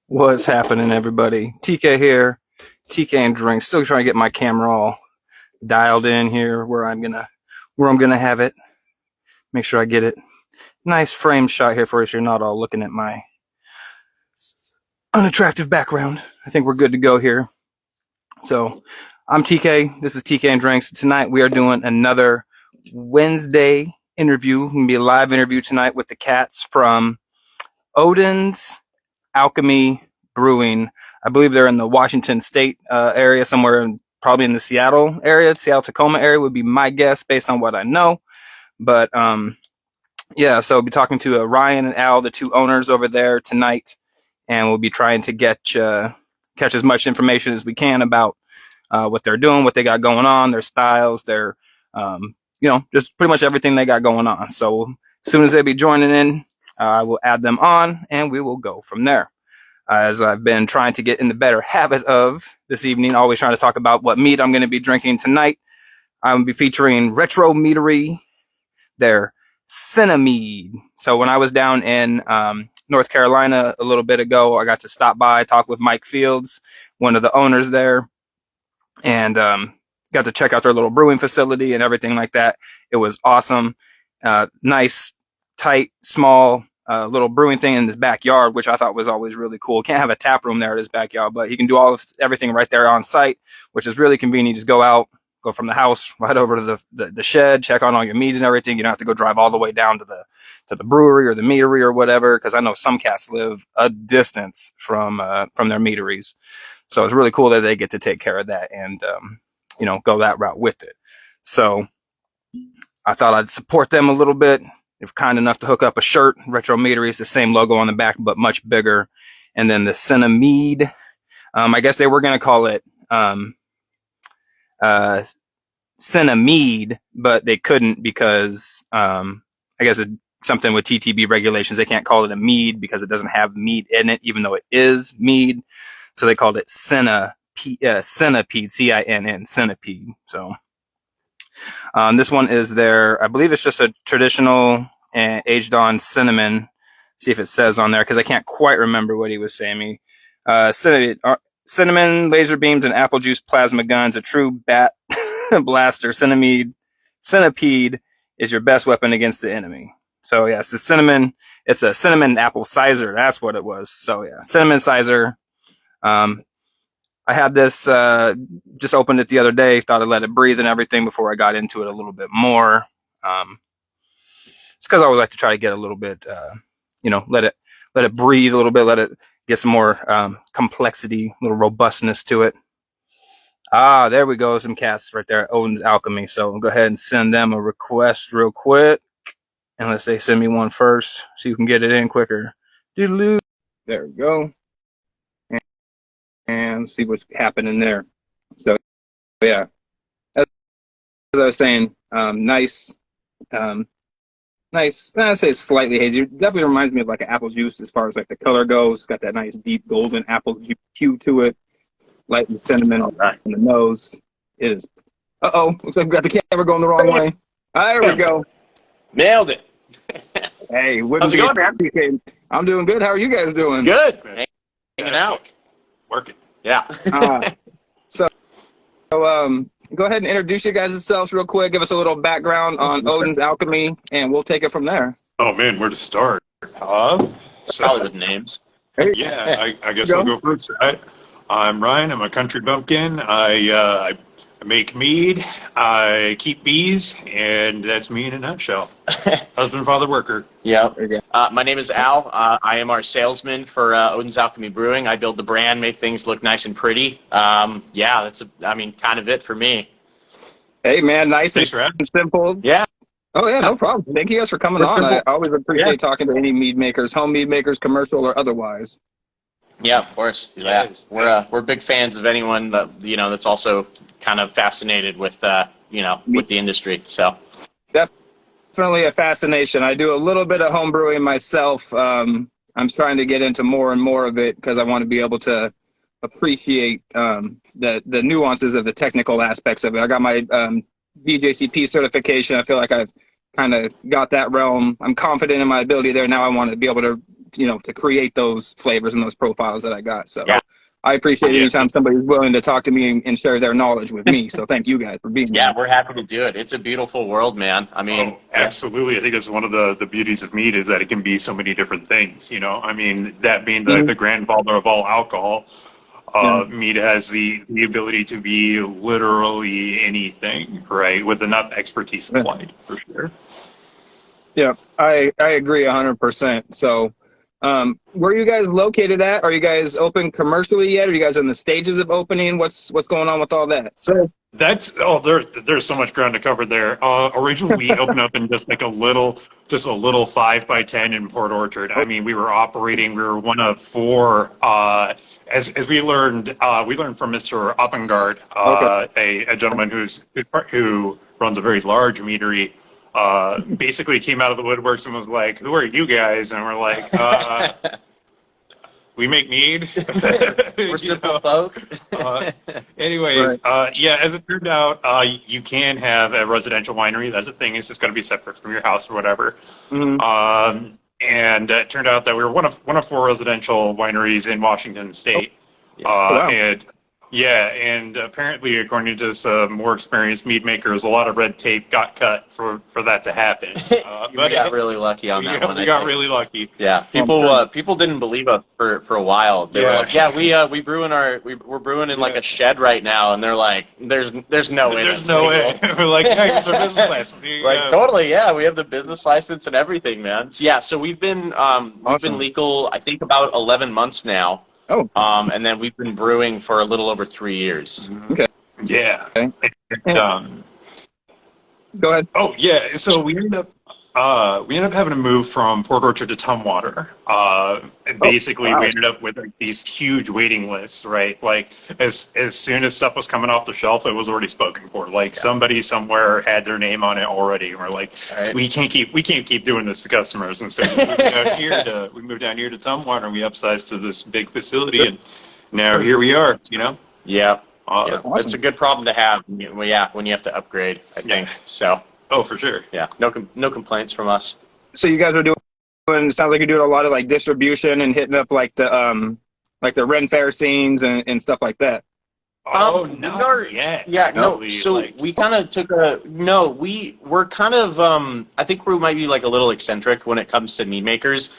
What's happening, everybody? TK here. TK and Drinks. Still trying to get my camera all dialed in here where I'm gonna have it. Make sure I get it. Nice frame shot here for you so you're not all looking at my unattractive background. I think we're good to go here. So I'm TK. This is TK and Drinks. Tonight we are doing another Wednesday interview. It's gonna be a live interview tonight with the cats from Odin's Alchemy Brewing. I believe they're in the Washington State area, somewhere probably in the Seattle area. Seattle Tacoma area would be my guess based on what I know. But yeah, so I'll be talking to Ryan and Al, the two owners over there tonight, and we'll be trying to catch as much information as we can about what they're doing, what they got going on, their styles, their just pretty much everything they got going on. So as soon as they be joining in, I will add them on, and we will go from there. As I've been trying to get in the better habit of this evening, always trying to talk about what mead I'm going to be drinking tonight. I'm going to be featuring Retro Meadery, their Cinnamede. So when I was down in North Carolina a little bit ago, I got to stop by, talk with Mike Fields, one of the owners there, and got to check out their little brewing facility and everything like that. It was awesome. Nice, tight, small, little brewing thing in his backyard, which I thought was always really cool. Can't have a tap room there at his backyard, but he can do everything right there on site, which is really convenient. You just go from the house right over to the shed, check on all your meads and everything. You don't have to go drive all the way down to the brewery or the meadery or whatever, because I know some cats live a distance from their meaderies. So it's really cool that they get to take care of that and go that route with it. So I thought I'd support them a little bit. They're kind enough to hook up a shirt. Retro Meadery is the same logo on the back, but much bigger. And then the Cinnamede, I guess they were going to call it Cinnamede, but they couldn't because I guess it's something with TTB regulations. They can't call it a mead because it doesn't have mead in it, even though it is mead. So they called it Cinnapede, C-I-N-N, Cinnapede. So this one is I believe it's just a traditional aged on cinnamon. See if it says on there, because I can't quite remember what he was saying. Cinnamon, laser beams, and apple juice plasma guns, a true bat blaster. Cinnapede is your best weapon against the enemy. So yeah, it's a cinnamon apple sizer. That's what it was. So yeah, cinnamon sizer. I had this, just opened it the other day, thought I'd let it breathe and everything before I got into it a little bit more. It's because I always like to try to get a little bit, let it breathe a little bit, let it get some more complexity, a little robustness to it. There we go, some cats right there at Odin's Alchemy. So I'll go ahead and send them a request real quick. Unless they send me one first, so you can get it in quicker. Doodaloo. There we go. And see what's happening there. So yeah, as I was saying, nice. I say it's slightly hazy. It definitely reminds me of like an apple juice as far as like the color goes. It's got that nice deep golden apple hue to it, light and cinnamon on the nose. It is. Looks like we got the camera going the wrong way. There we go. Nailed it. Hey, how's it going, man? I'm doing good. How are you guys doing? Good. Hanging out. Working. Yeah. So go ahead and introduce you guys yourselves real quick. Give us a little background on Odin's Alchemy, and we'll take it from there. Oh man, where to start? Probably with names. Yeah, I guess I'll go first. I'm Ryan. I'm a country bumpkin. I make mead. I keep bees, and that's me in a nutshell. Husband, father, worker. Yeah. My name is Al. I am our salesman for Odin's Alchemy Brewing. I build the brand, make things look nice and pretty. That's kind of it for me. Hey man, nice and simple. Yeah. Oh yeah, no problem. Thank you guys for coming on. I always appreciate talking to any mead makers, home mead makers, commercial or otherwise. Yeah, of course. Yeah, we're big fans of anyone that that's also kind of fascinated with with the industry. So definitely a fascination. I do a little bit of home brewing myself. I'm trying to get into more and more of it because I want to be able to appreciate the nuances of the technical aspects of it. I got my BJCP certification. I feel like I've kind of got that realm. I'm confident in my ability there. Now I want to be able to, to create those flavors and those profiles that I got. So Yeah. I appreciate anytime somebody's willing to talk to me and share their knowledge with me. So thank you guys for being Yeah, here. we're happy to do it. It's a beautiful world, man. I mean, absolutely. I think it's one of the beauties of mead is that it can be so many different things. I mean, that being the grandfather of all alcohol, mead has the ability to be literally anything, right? With enough expertise applied, for sure. Yeah, I agree 100%. So, where are you guys located at? Are you guys open commercially yet? Are you guys in the stages of opening? What's going on with all that? So there's so much ground to cover there. Originally we opened up in just a little 5x10 in Port Orchard. I mean, we were one of 4. As we learned from Mr. Oppengard, a gentleman who runs a very large meadery. Basically came out of the woodworks and was like, "Who are you guys?" And we're like, "We make mead." We're simple folk. Anyways, as it turned out, you can have a residential winery. That's a thing. It's just got to be separate from your house or whatever. And it turned out that we were one of 4 residential wineries in Washington State. And apparently, according to some more experienced mead makers, a lot of red tape got cut for that to happen. We got really lucky on that one. We got really lucky. Yeah, people didn't believe us for a while. They were like, "Yeah, we're brewing in like a shed right now," and they're like, "There's no way. There's no way." We're like, "Yeah, the business license." Totally, yeah, we have the business license and everything, man. So we've been legal, I think, about 11 months now. Oh. And then we've been brewing for a little over 3 years. Okay. Yeah. Okay. Go ahead. Oh yeah. So we ended up having to move from Port Orchard to Tumwater. We ended up with these huge waiting lists, right? Like as soon as stuff was coming off the shelf, it was already spoken for. Like somebody somewhere had their name on it already. And we're like, we can't keep doing this to customers. And so we moved down here to Tumwater, and we upsized to this big facility, and now here we are. Yeah. Awesome. It's a good problem to have. When you have to upgrade, I think so. Oh, for sure. Yeah, no complaints from us. So you guys are doing. It sounds like you're doing a lot of like distribution and hitting up like the Ren Fair scenes and stuff like that. Oh no! Yeah. No. So we kind of took we're kind of I think we might be like a little eccentric when it comes to mead makers.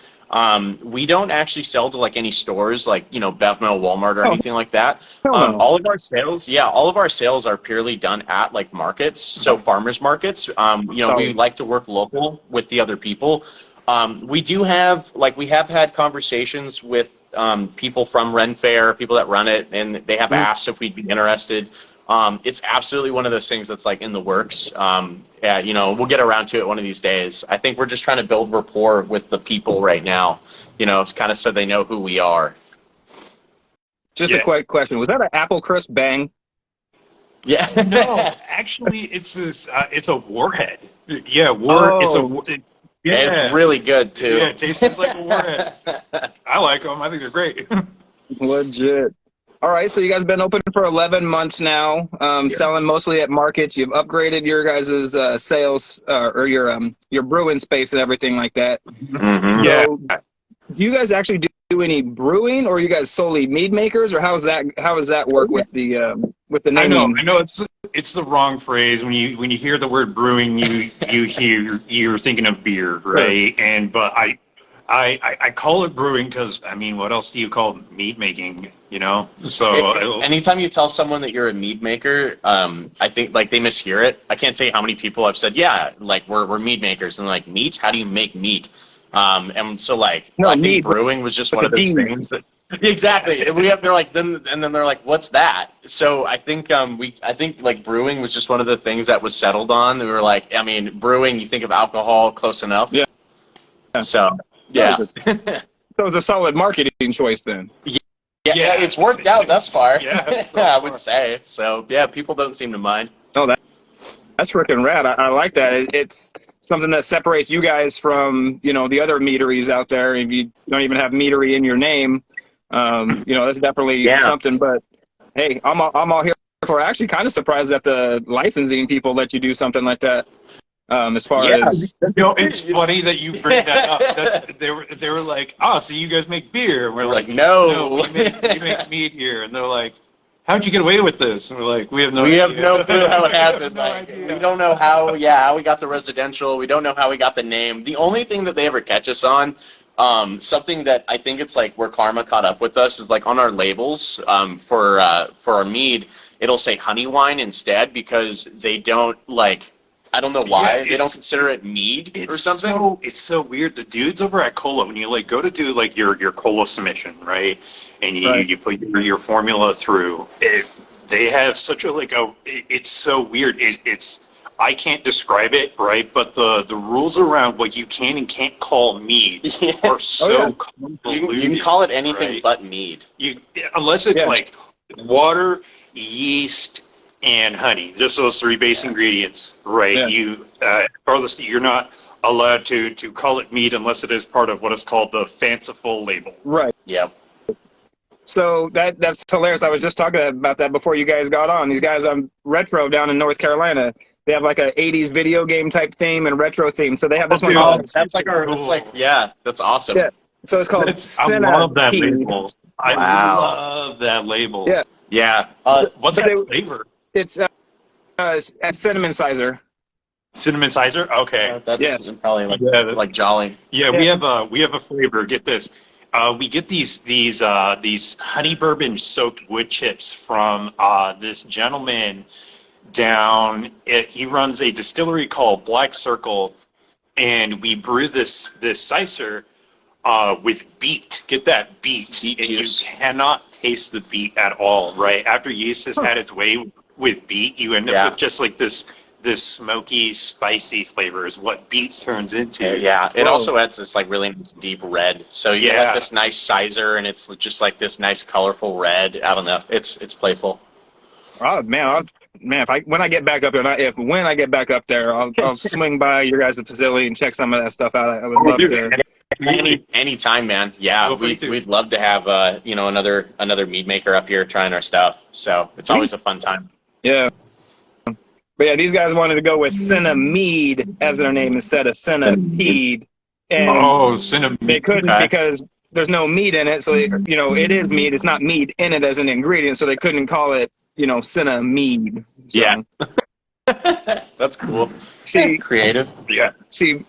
We don't actually sell to like any stores like, Bevmo, Walmart, or anything like that. All of our sales are purely done at like markets, so farmers markets. We like to work local with the other people. We have had conversations with people from Ren Fair, people that run it, and they have asked if we'd be interested. It's absolutely one of those things that's like in the works. We'll get around to it one of these days. I think we're just trying to build rapport with the people right now, kind of so they know who we are. Just a quick question. Was that an apple crisp bang? Yeah. No, actually, it's a warhead. Yeah, it's really good too. Yeah, it tastes like a warhead. I like them. I think they're great. Legit. All right, so you guys have been open for 11 months now, selling mostly at markets. You've upgraded your guys' sales or your brewing space and everything like that. Mm-hmm. So, do you guys actually do any brewing, or are you guys solely mead makers, or how does that work with the naming? I know it's the wrong phrase when you hear the word brewing, you're thinking of beer, right? Sure. But I call it brewing because, what else do you call mead making, So anytime you tell someone that you're a mead maker, I think like they mishear it. I can't tell you how many people I've said, we're mead makers, and like, meat? How do you make meat? And so I think brewing was just one of those things that exactly. They're like then they're like, what's that? So I think like brewing was just one of the things that was settled on. They were like, brewing, you think of alcohol, close enough. Yeah. So. Yeah. So it's a solid marketing choice then. Yeah, it's worked out thus far. Yeah, I would say. So, people don't seem to mind. Oh, that's freaking rad. I like that. It's something that separates you guys from, the other meaderies out there. If you don't even have meadery in your name, that's definitely something. But, hey, I'm all here for it. Actually kind of surprised that the licensing people let you do something like that. As far Yeah. as It's funny that you bring that up. They were like, oh, so you guys make beer? And we're like, no, we make mead here. And they're like, how'd you get away with this? And we're like, we have no we idea. have no clue how it We have happened. no Like, idea. we don't know how we got the residential. We don't know how we got the name. The only thing that they ever catch us on, something that I think it's like where karma caught up with us is like on our labels for our mead, it'll say honey wine instead because they don't like. I don't know why they don't consider it mead or something. It's so weird. The dudes over at Cola, when you like go to do like your Cola submission, right, and you put your formula through, they have such a it's so weird. It's I can't describe it, right? But the rules around what you can and can't call mead are so convoluted. You can call it anything right? but mead. Unless it's like water, yeast, and honey, just those three base ingredients, right? Yeah. Regardless, you're not allowed to call it mead unless it is part of what is called the fanciful label. right. Yep. So that's hilarious. I was just talking about that before you guys got on. These guys on Retro down in North Carolina, they have like a 80s video game type theme and retro theme. So they have this one called. That's like our. It's like that's awesome. Yeah. So it's called I love that Centipede. label. I Wow. love that label. Yeah. Yeah. What's that flavor? It's cinnamon sizer. Cinnamon sizer? Okay. That's probably like Jolly. Yeah, we have a flavor. Get this. We get these honey bourbon soaked wood chips from this gentleman down. He runs a distillery called Black Circle, and we brew this sizer with beet. Get that beet, and juice. you cannot taste the beet at all. Right after yeast has had its way with beet, you end up with just like this smoky, spicy flavor is what beet turns into. Yeah, it also adds this like really nice deep red. So you get like this nice sizer, and it's just like this nice colorful red. I don't know. It's playful. Oh man, when I get back up there, when I get back up there, I'll swing by your guys' facility and check some of that stuff out. I would love to. Anytime, man. Yeah, we'd love to have another mead maker up here trying our stuff. So it's always a fun time. Yeah. But yeah, these guys wanted to go with Cinnamede as their name instead of Centipede. And cinnamon. they couldn't because there's no meat in it. So, it is meat. It's not meat in it as an ingredient. So they couldn't call it, Cinnamede. So, yeah. That's cool. See, creative. Yeah. See,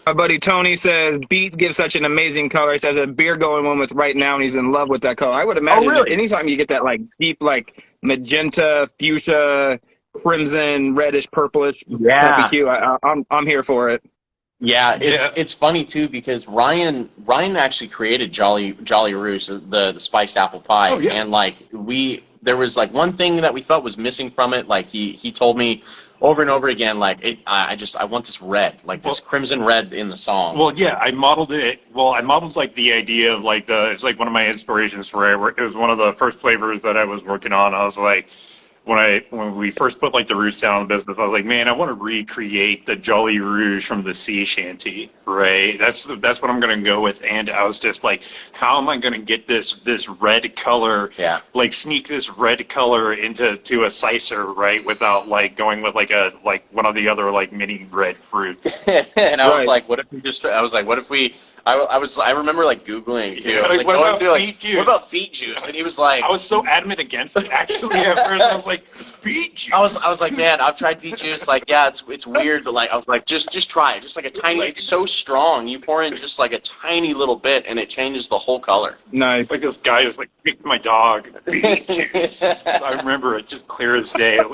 my buddy Tony says beet gives such an amazing color. He says a beer going one with right now, and he's in love with that color. I would imagine that anytime you get that like deep, like magenta, fuchsia, crimson, reddish, purplish type of hue, I'm here for it. Yeah, it's funny too because Ryan actually created Jolly Roost, the spiced apple pie, and like there was like one thing that we felt was missing from it. Like he told me over and over again, like I want this red, like this crimson red in the song. Well, yeah, I modeled it. Well, I modeled like the idea of like it's like one of my inspirations for it. It was one of the first flavors that I was working on. I was like, when we first put like the Rouge down in business, I was like, man, I want to recreate the Jolly Rouge from the sea shanty, right? That's what I'm gonna go with. And I was just like, how am I gonna get this red color? Yeah. Like sneak this red color into a sicer, right? Without like going with like one of the other like mini red fruits. And I was like, what if we? I remember like Googling too. I was like going through like, what about beet juice? And he was like, I was so adamant against it actually at first. I was like, beet juice. I was like, man, I've tried beet juice. Like, yeah, it's weird, but like, I was like, just try it. Just like a tiny. It's so strong. You pour in just like a tiny little bit, and it changes the whole color. Nice. Like this guy was like, take my dog, beet juice. I remember it just clear as day. Like,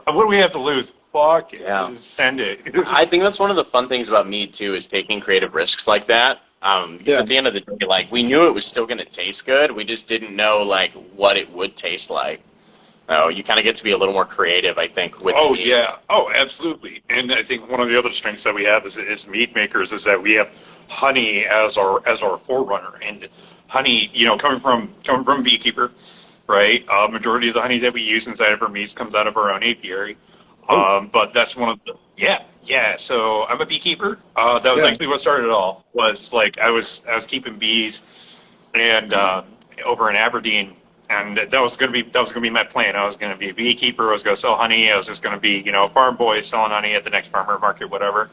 what do we have to lose? Fuck it. Yeah. Just send it. I think that's one of the fun things about mead too, is taking creative risks like that. Because at the end of the day, like we knew it was still going to taste good. We just didn't know like what it would taste like. Oh, you kind of get to be a little more creative, I think. With mead. Yeah. Oh, absolutely. And I think one of the other strengths that we have as mead makers is that we have honey as our forerunner. And honey, coming from beekeeper, right? Majority of the honey that we use inside of our meads comes out of our own apiary. But that's one of the So I'm a beekeeper. That was actually what started it all. Was like I was keeping bees, and over in Aberdeen, and that was gonna be my plan. I was gonna be a beekeeper. I was gonna sell honey. I was just gonna be, a farm boy selling honey at the next farmer market, whatever.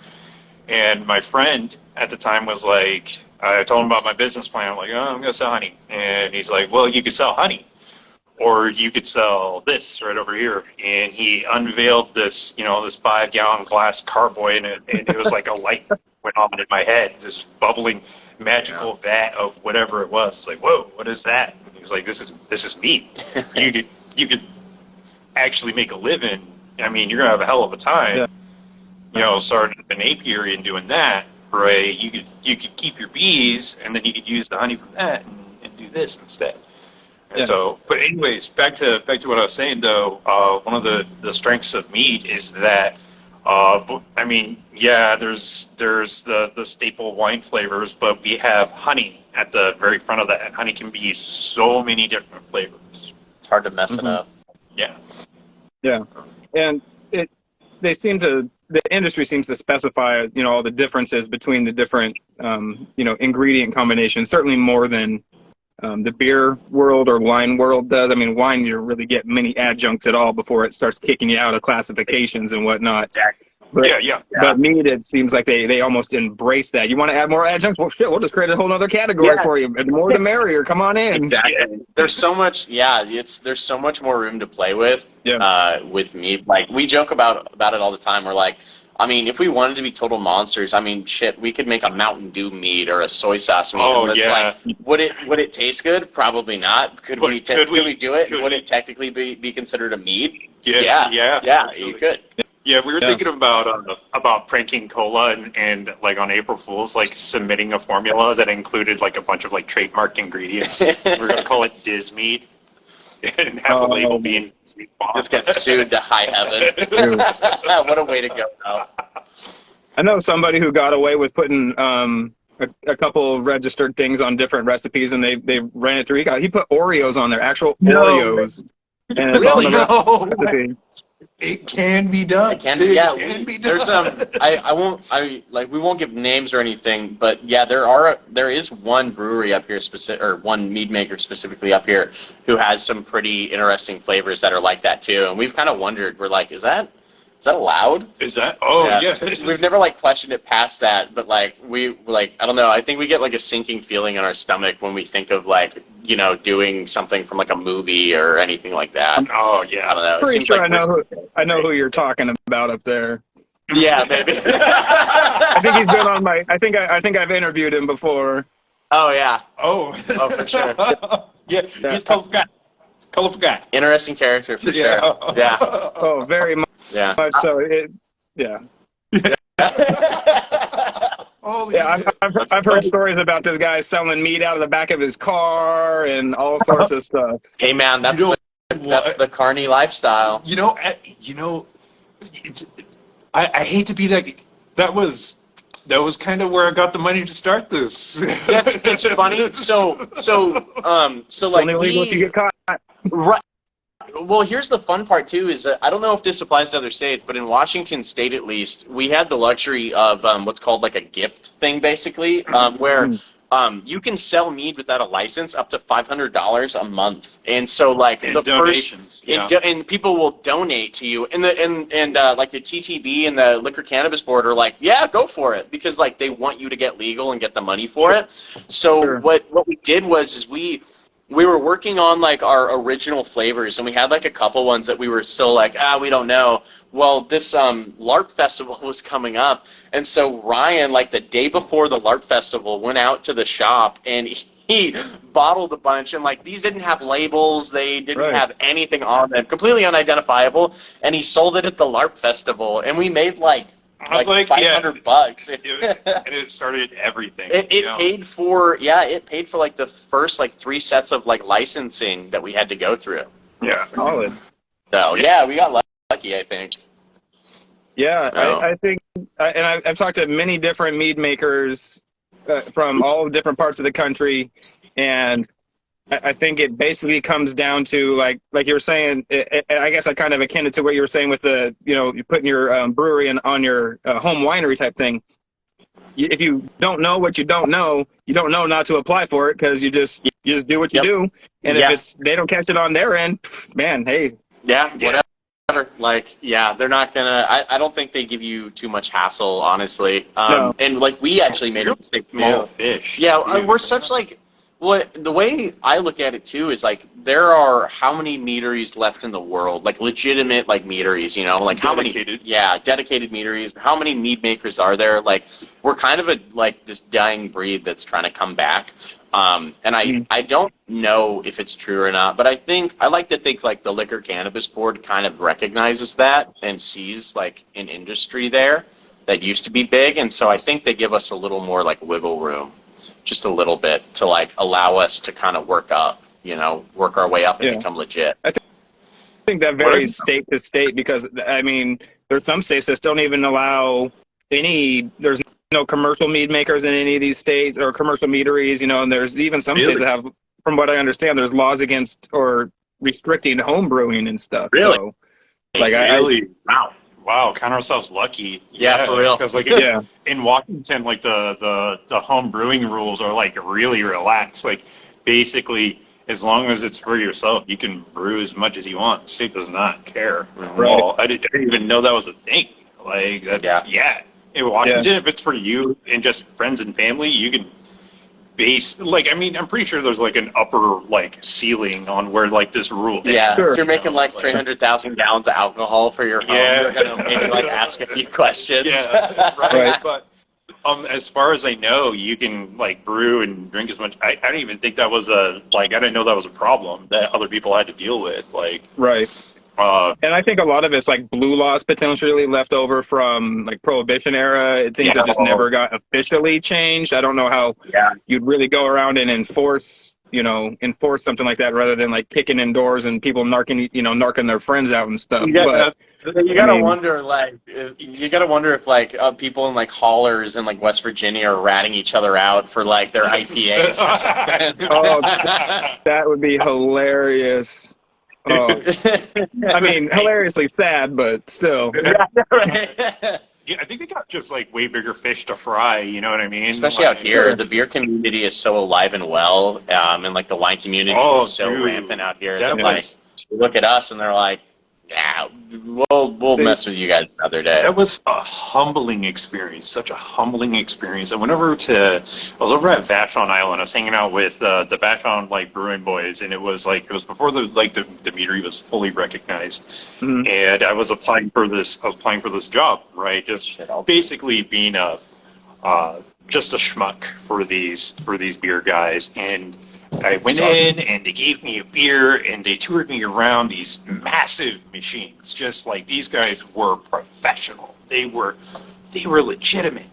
And my friend at the time was like, I told him about my business plan. I'm like, oh, I'm gonna sell honey, and he's like, well, you could sell honey, or you could sell this right over here. And he unveiled this, this 5-gallon glass carboy, and it was like a light went on in my head, this bubbling magical vat of whatever it was. It's like, whoa, what is that? And he was like, this is meat. You could actually make a living. I mean, you're gonna have a hell of a time. Yeah. Starting an apiary and doing that, right? You could keep your bees, and then you could use the honey from that and do this instead. Yeah. So, but anyways, back to what I was saying though. One of the strengths of mead is that, I mean, yeah, there's the staple wine flavors, but we have honey at the very front of that, and honey can be so many different flavors. It's hard to mess it up. Yeah. Yeah, and the industry seems to specify, all the differences between the different, ingredient combinations. Certainly more than the beer world or wine world does. I mean, wine, you don't really get many adjuncts at all before it starts kicking you out of classifications and whatnot. Exactly. But, yeah. But mead, it seems like they almost embrace that. You want to add more adjuncts? Well, shit, we'll just create a whole other category for you. The more the merrier. Come on in. Exactly. There's so much. There's so much more room to play with. With mead. Like, we joke about it all the time. We're like, I mean, if we wanted to be total monsters, I mean, shit, we could make a Mountain Dew mead or a soy sauce mead. Oh, and yeah. Like, would it taste good? Probably not. Could we do it? Would it technically be considered a mead? Yeah, you could. Yeah, we were thinking about pranking Cola and like on April Fools, like submitting a formula that included like a bunch of like trademarked ingredients. We're gonna call it Dismead, and have the label being just get sued to high heaven. What a way to go! Though. I know somebody who got away with putting a couple of registered things on different recipes, and they ran it through. He put Oreos on there, actual Oreos. And it's on the recipe. It can be done. It can be done. There's we won't give names or anything, but yeah, there is one brewery up here or one mead maker specifically up here who has some pretty interesting flavors that are like that too. And we've kind of wondered, we're like, is that allowed? Is that? Oh yeah. We've never questioned it past that, but I don't know. I think we get a sinking feeling in our stomach when we think of doing something from a movie or anything like that. Oh yeah. I don't know. Pretty sure I know who you're talking about up there. Yeah, maybe. I think he's been on my. I think I've interviewed him before. Oh yeah. Oh for sure. Yeah, he's colorful guy. Interesting character for sure. Yeah. Oh, very much. Yeah. So I've heard stories about this guy selling meat out of the back of his car and all sorts of stuff. Hey man, that's the carny lifestyle. I hate to be that. That was kind of where I got the money to start this. It's funny. So it's only illegal if you get caught. Right. Well, here's the fun part too. Is I don't know if this applies to other states, but in Washington State at least, we had the luxury of what's called a gift thing, basically, where you can sell mead without a license up to $500 a month, and so the donations, and people will donate to you, and the TTB and the Liquor Cannabis Board are like, yeah, go for it, because they want you to get legal and get the money for it. So what we did was we were working on our original flavors, and we had a couple ones that we were still we don't know. Well, this LARP festival was coming up, and so Ryan, the day before the LARP festival, went out to the shop and he bottled a bunch, and these didn't have labels, they didn't have anything on them, completely unidentifiable, and he sold it at the LARP festival, and we made $500. And it started everything. It paid for the first 3 sets of licensing that we had to go through. Yeah. Solid. So yeah, we got lucky, I think. Yeah, I think, and I've talked to many different mead makers from all different parts of the country, and I think it basically comes down to like you were saying. I guess I kind of akin it to what you were saying with the you putting your brewery on your home winery type thing. if you don't know what you don't know, you don't know not to apply for it because you just do what you do. And if they don't catch it on their end, man, hey. Yeah, whatever. Like, they're not gonna. I don't think they give you too much hassle, honestly. No. And like we actually made a mistake. Small fish. Yeah, we're such like. Well, the way I look at it too is like there are how many meaderies left in the world, like legitimate like meaderies, you know, like Dedicated. how many, dedicated meaderies. How many mead makers are there? Like we're kind of this dying breed that's trying to come back. And I don't know if it's true or not, but I like to think like the Liquor Cannabis Board kind of recognizes that and sees like an industry there that used to be big, and so I think they give us a little more like wiggle room. Just a little bit to like allow us to kind of work our way up and become legit. I think that varies state to state because I mean, there's some states that don't even allow there's no commercial mead makers in any of these states or commercial meaderies, you know, and there's even some states that have, from what I understand, there's laws against or restricting home brewing and stuff. Really? So, like Wow, count ourselves lucky. Yeah, for real. Because like in Washington, like the home brewing rules are like really relaxed. Like basically, as long as it's for yourself, you can brew as much as you want. The state does not care. Right. Well, I didn't even know that was a thing. Like that's In Washington, if it's for you and just friends and family, you can I'm pretty sure there's like an upper like ceiling on where like this rule is. Yeah, if you're making like 300,000 gallons of alcohol for your home, you're gonna maybe like ask a few questions. Yeah, right. But as far as I know, you can like brew and drink as much. I didn't even think that was I didn't know that was a problem that other people had to deal with. Right. And I think a lot of it's like blue laws potentially left over from like Prohibition era, things that just never got officially changed. I don't know how you'd really go around and enforce something like that rather than like kicking indoors and people narking their friends out and stuff. You gotta wonder if like people in like haulers in like West Virginia are ratting each other out for like their IPAs or something. Oh, that would be hilarious. Oh, I mean, hilariously sad, but still. Yeah, I think they got just like way bigger fish to fry. You know what I mean? Especially out here, the beer community is so alive and well, and like the wine community is so rampant out here. That like, they look at us and they're like, "Yeah, we'll mess with you guys another day." That was a humbling experience, such a humbling experience. I went over I was over at Vashon Island. I was hanging out with the Vashon like brewing boys, and it was before the meadery was fully recognized, and I was applying for this job, right? Just basically being just a schmuck for these beer guys, and I went in and they gave me a beer and they toured me around these massive machines. Just like these guys were professional. They were legitimate.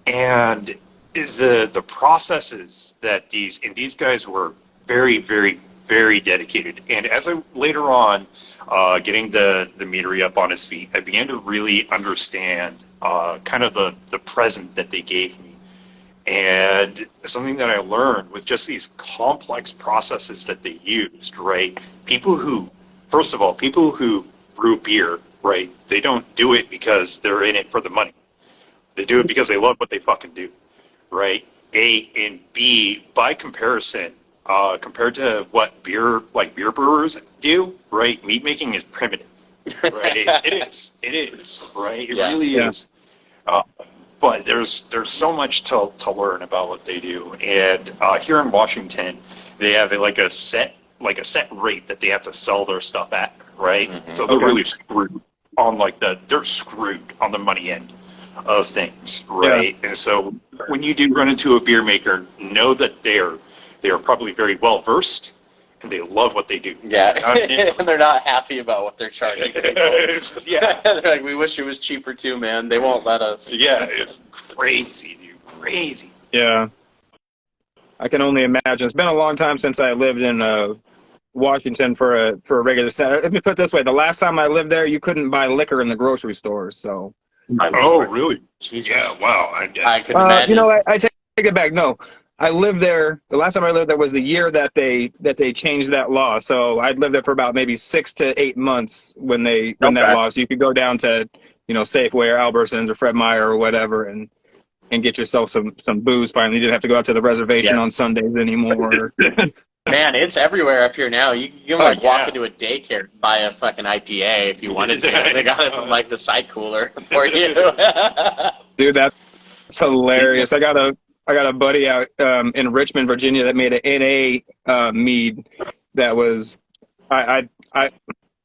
And the processes that these guys were very, very, very dedicated. And as I later on getting the meadery up on his feet, I began to really understand kind of the present that they gave me. And something that I learned with just these complex processes that they used, right? People who brew beer, right? They don't do it because they're in it for the money. They do it because they love what they fucking do, right? A and B, by comparison, compared to what beer brewers do, right? Mead making is primitive, right? It is, right? It really is. But there's so much to learn about what they do, and here in Washington, they have a set rate that they have to sell their stuff at, right? Mm-hmm. So they're really screwed on they're screwed on the money end of things, right? Yeah. And so when you do run into a beer maker, know that they are probably very well versed. And they love what they do. Yeah, and they're not happy about what they're charging people. They're like, we wish it was cheaper too, man. They won't let us. Yeah, it's crazy, dude, crazy. Yeah, I can only imagine. It's been a long time since I lived in Washington for a regular set. Let me put it this way: the last time I lived there, you couldn't buy liquor in the grocery stores. So. Oh, really? Jesus. Yeah. Wow. I could imagine. I take it back. No. I lived there. The last time I lived there was the year that they changed that law. So I'd lived there for about maybe 6 to 8 months when that law. So you could go down to Safeway or Albertsons or Fred Meyer or whatever and and get yourself some booze finally. You didn't have to go out to the reservation on Sundays anymore. Man, it's everywhere up here now. You can like walk into a daycare and buy a fucking IPA if you wanted to. They got it from like the side cooler for you. Dude, that's hilarious. I got a buddy out in Richmond, Virginia, that made an NA mead that was I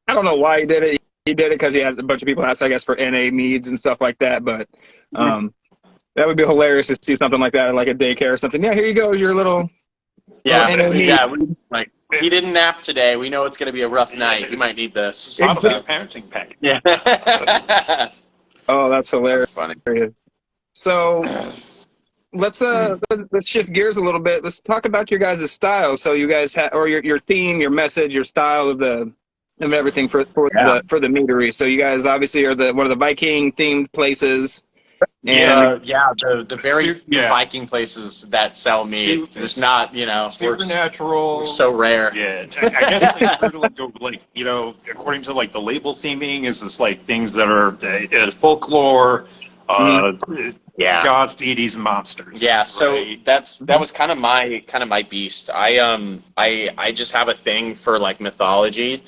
don't know why he did it. He did it because he has a bunch of people ask, I guess, for NA meads and stuff like that. But that would be hilarious to see something like that at like a daycare or something. Yeah, here you go, is your little NA mead. Like he didn't nap today. We know it's going to be a rough night. You might need this. Parenting package. Yeah. Oh, that's hilarious. That's funny. So let's shift gears a little bit. Let's talk about your guys' style. So you guys have, or your theme, your message, your style of everything for the meadery. So you guys obviously are one of the Viking themed places. And the very few Viking places that sell meat. There's not, supernatural. We're so rare. Yeah, I guess according to like the label theming is this like things that are folklore, gods, deities, and monsters. Yeah, so right? that was kind of my beast. I just have a thing for like mythology.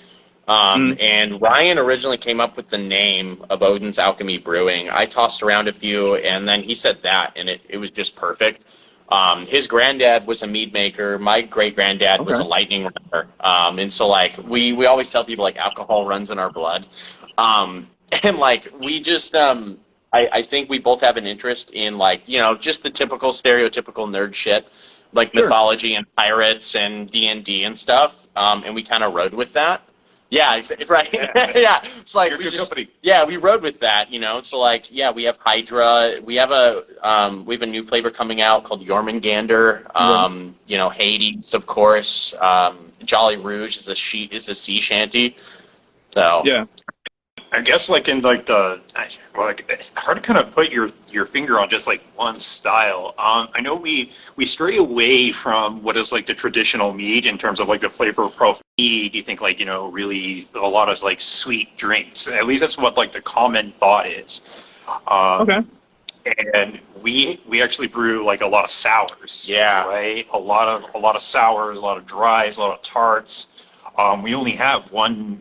And Ryan originally came up with the name of Odin's Alchemy Brewing. I tossed around a few, and then he said that, and it was just perfect. His granddad was a mead maker. My great-granddad was a lightning runner. And so, like, we always tell people, like, alcohol runs in our blood. And, like, we just, I think we both have an interest in, like, just the typical stereotypical nerd shit, like mythology and pirates and D&D and stuff. And we kind of rode with that. Yeah, right. Yeah, it's like we rode with that, So like, we have Hydra. We have a new flavor coming out called Jormungandr. Hades, of course. Jolly Rouge is a sea shanty. So yeah. I guess like in like hard to kind of put your finger on just like one style. I know we stray away from what is like the traditional mead in terms of like the flavor profile. You think like really a lot of like sweet drinks. At least that's what like the common thought is. And we actually brew like a lot of sours. Yeah. Right. A lot of sours, a lot of dries, a lot of tarts. We only have one.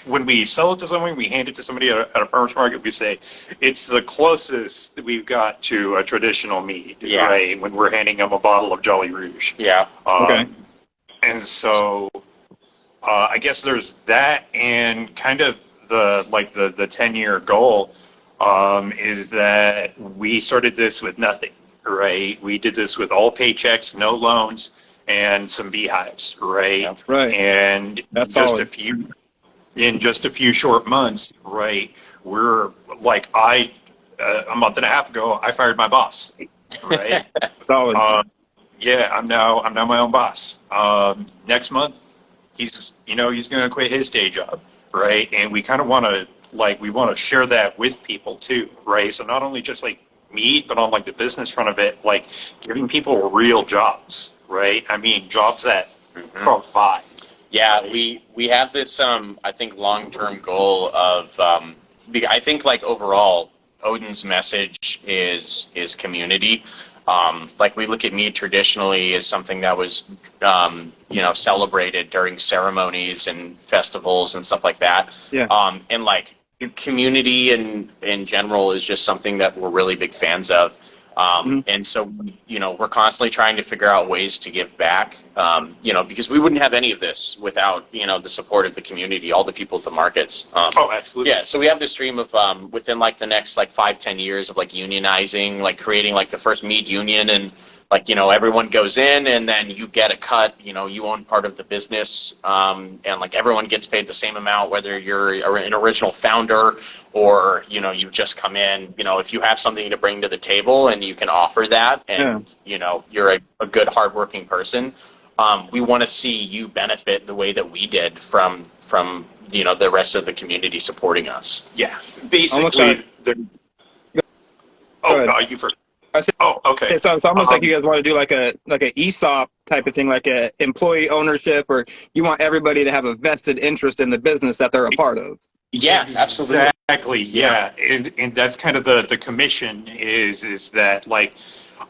When we sell it to someone, we hand it to somebody at a farmer's market, we say, it's the closest that we've got to a traditional mead, right? When we're handing them a bottle of Jolly Rouge. Yeah. And so I guess there's that, and kind of the 10-year goal is that we started this with nothing, right? We did this with all paychecks, no loans, and some beehives, right? Yeah, right. And that's just solid. In just a few short months, right, we're like, a month and a half ago, I fired my boss, right? Solid. I'm now my own boss. Next month, he's going to quit his day job, right? And we kind of want to share that with people too, right? So not only just like me, but on like the business front of it, like giving people real jobs, right? I mean, jobs that provide. Yeah, we have this, I think, long-term goal of, I think, like, overall, Odin's message is community. Like, we look at mead traditionally as something that was, celebrated during ceremonies and festivals and stuff like that. Yeah. And, like, community in general is just something that we're really big fans of. And so, we're constantly trying to figure out ways to give back, because we wouldn't have any of this without, the support of the community, all the people at the markets. Absolutely. Yeah, so we have this dream of, within, like, the next, like, 5-10 years of, like, unionizing, like, creating, like, the first mead union, and, like, everyone goes in, and then you get a cut, you own part of the business, and, like, everyone gets paid the same amount, whether you're an original founder or, you've just come in. If you have something to bring to the table and you can offer that, and, you're a good, hardworking person, we want to see you benefit the way that we did from the rest of the community supporting us. Yeah, basically. You first. Okay. So it's almost like you guys want to do like a ESOP type of thing, like a employee ownership, or you want everybody to have a vested interest in the business that they're a part of. Yeah, absolutely. Exactly. Yeah, and that's kind of the commission is that like,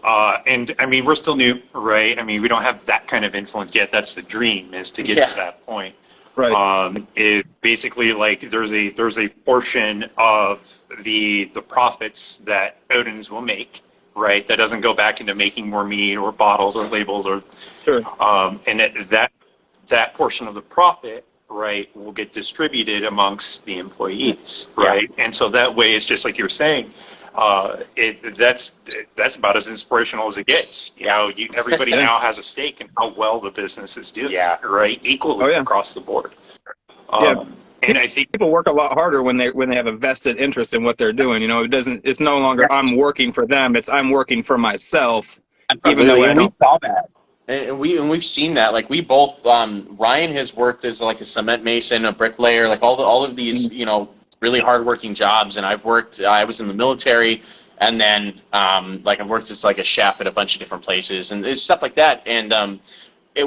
and I mean we're still new, right? I mean we don't have that kind of influence yet. That's the dream is to get to that point. Right. It basically like there's a portion of the profits that Odin's will make, right? That doesn't go back into making more mead or bottles or labels or, Sure. and that portion of the profit, right, will get distributed amongst the employees, right? And so that way, it's just like you were saying, that's about as inspirational as it gets. You know, everybody now has a stake in how well the business is doing, right, equally across the board. And I think people work a lot harder when they have a vested interest in what they're doing. You know, it's no longer I'm working for them; it's I'm working for myself. Even though we saw that. And we've seen that. Like we both, Ryan has worked as like a cement mason, a bricklayer, like all of these, you know, really hardworking jobs. And I was in the military, and then like I've worked as like a chef at a bunch of different places and stuff like that. And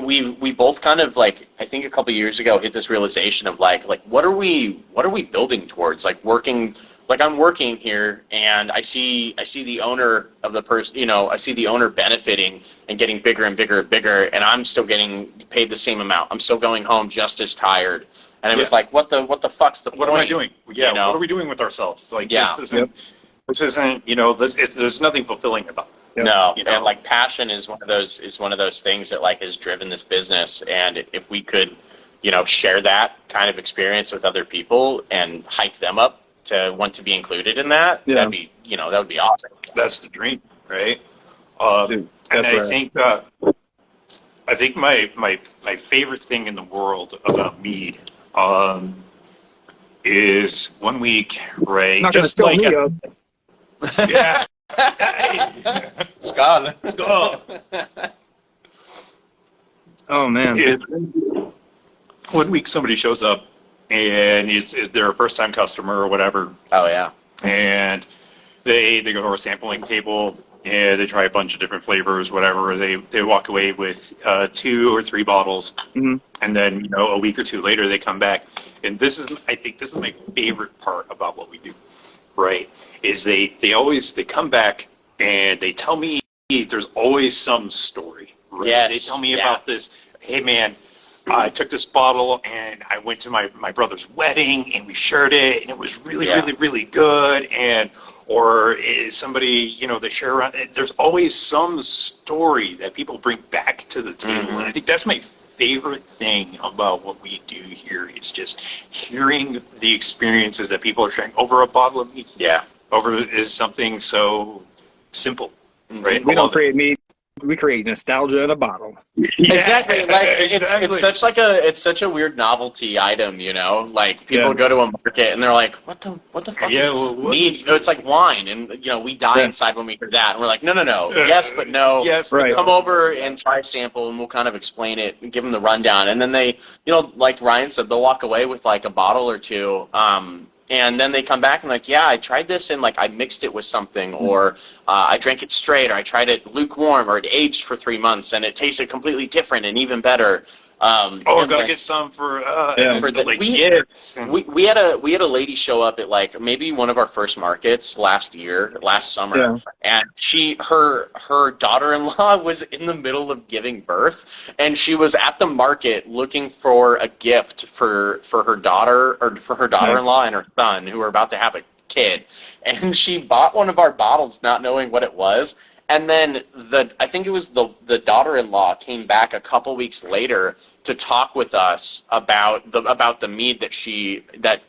we both kind of like I think a couple of years ago hit this realization of like what are we building towards? Like working. Like I'm working here, and I see the owner of the person, you know, I see the owner benefiting and getting bigger and bigger and bigger, and I'm still getting paid the same amount. I'm still going home just as tired, and it was like, what the fuck's the point? What am I doing? Yeah, you know? What are we doing with ourselves? Like this isn't, you know, there's nothing fulfilling about it. No, you know? And like passion is one of those things that like has driven this business, and if we could, you know, share that kind of experience with other people and hype them up to want to be included in that, that'd be, you know, that would be awesome. That's the dream, right? Dude, and I think my favorite thing in the world about mead is 1 week, right? Not just like me up. Yeah. Skull. Oh man. 1 week somebody shows up and they're a first-time customer or whatever. Oh yeah. And they go to our sampling table and they try a bunch of different flavors, whatever. They walk away with 2 or 3 bottles, and then you know a week or 2 later they come back. And I think this is my favorite part about what we do, right? Is they come back and they tell me there's always some story. Right? Yes. They tell me about this. Hey man, I took this bottle and I went to my brother's wedding and we shared it and it was really, really, really good. Or is somebody, you know, they share around. There's always some story that people bring back to the table. And I think that's my favorite thing about what we do here is just hearing the experiences that people are sharing over a bottle of mead. Yeah. Over is something so simple, right? We don't create mead. We create nostalgia in a bottle. Yeah, exactly. Like it's such a weird novelty item, you know. Like people go to a market and they're like, "What the fuck is mead?" You know, it's like wine, and you know we die inside when we hear that, and we're like, "No, yes, but no." Yes, right. Come over and try a sample, and we'll kind of explain it and give them the rundown, and then they, you know, like Ryan said, they'll walk away with like a bottle or two. And then they come back and like, yeah, I tried this and like I mixed it with something, or I drank it straight, or I tried it lukewarm, or it aged for 3 months and it tasted completely different and even better. I gotta get some for the gifts. We had a lady show up at like maybe one of our first markets last summer, and her daughter-in-law was in the middle of giving birth, and she was at the market looking for a gift for her daughter or for her daughter-in-law and her son who were about to have a kid, and she bought one of our bottles not knowing what it was. And then I think it was the daughter-in-law came back a couple weeks later to talk with us about the mead that she had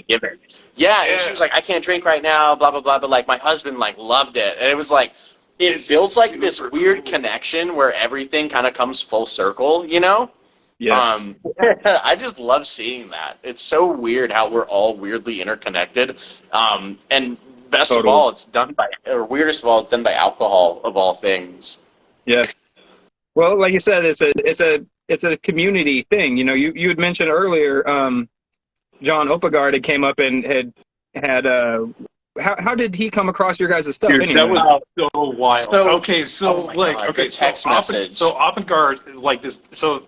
given. Yeah, and she was like, I can't drink right now, blah blah blah, but like my husband like loved it, and it was like it builds like this weird connection where everything kind of comes full circle, you know? Yes. I just love seeing that. It's so weird how we're all weirdly interconnected, and best of all, it's done by, or weirdest of all, it's done by alcohol of all things. Yeah. Well, like you said, it's a community thing. You know, you had mentioned earlier, John Opegard had came up and had how did he come across your guys' stuff? Dude, anyway? That was so wild. So, text message. So Opegard like this. So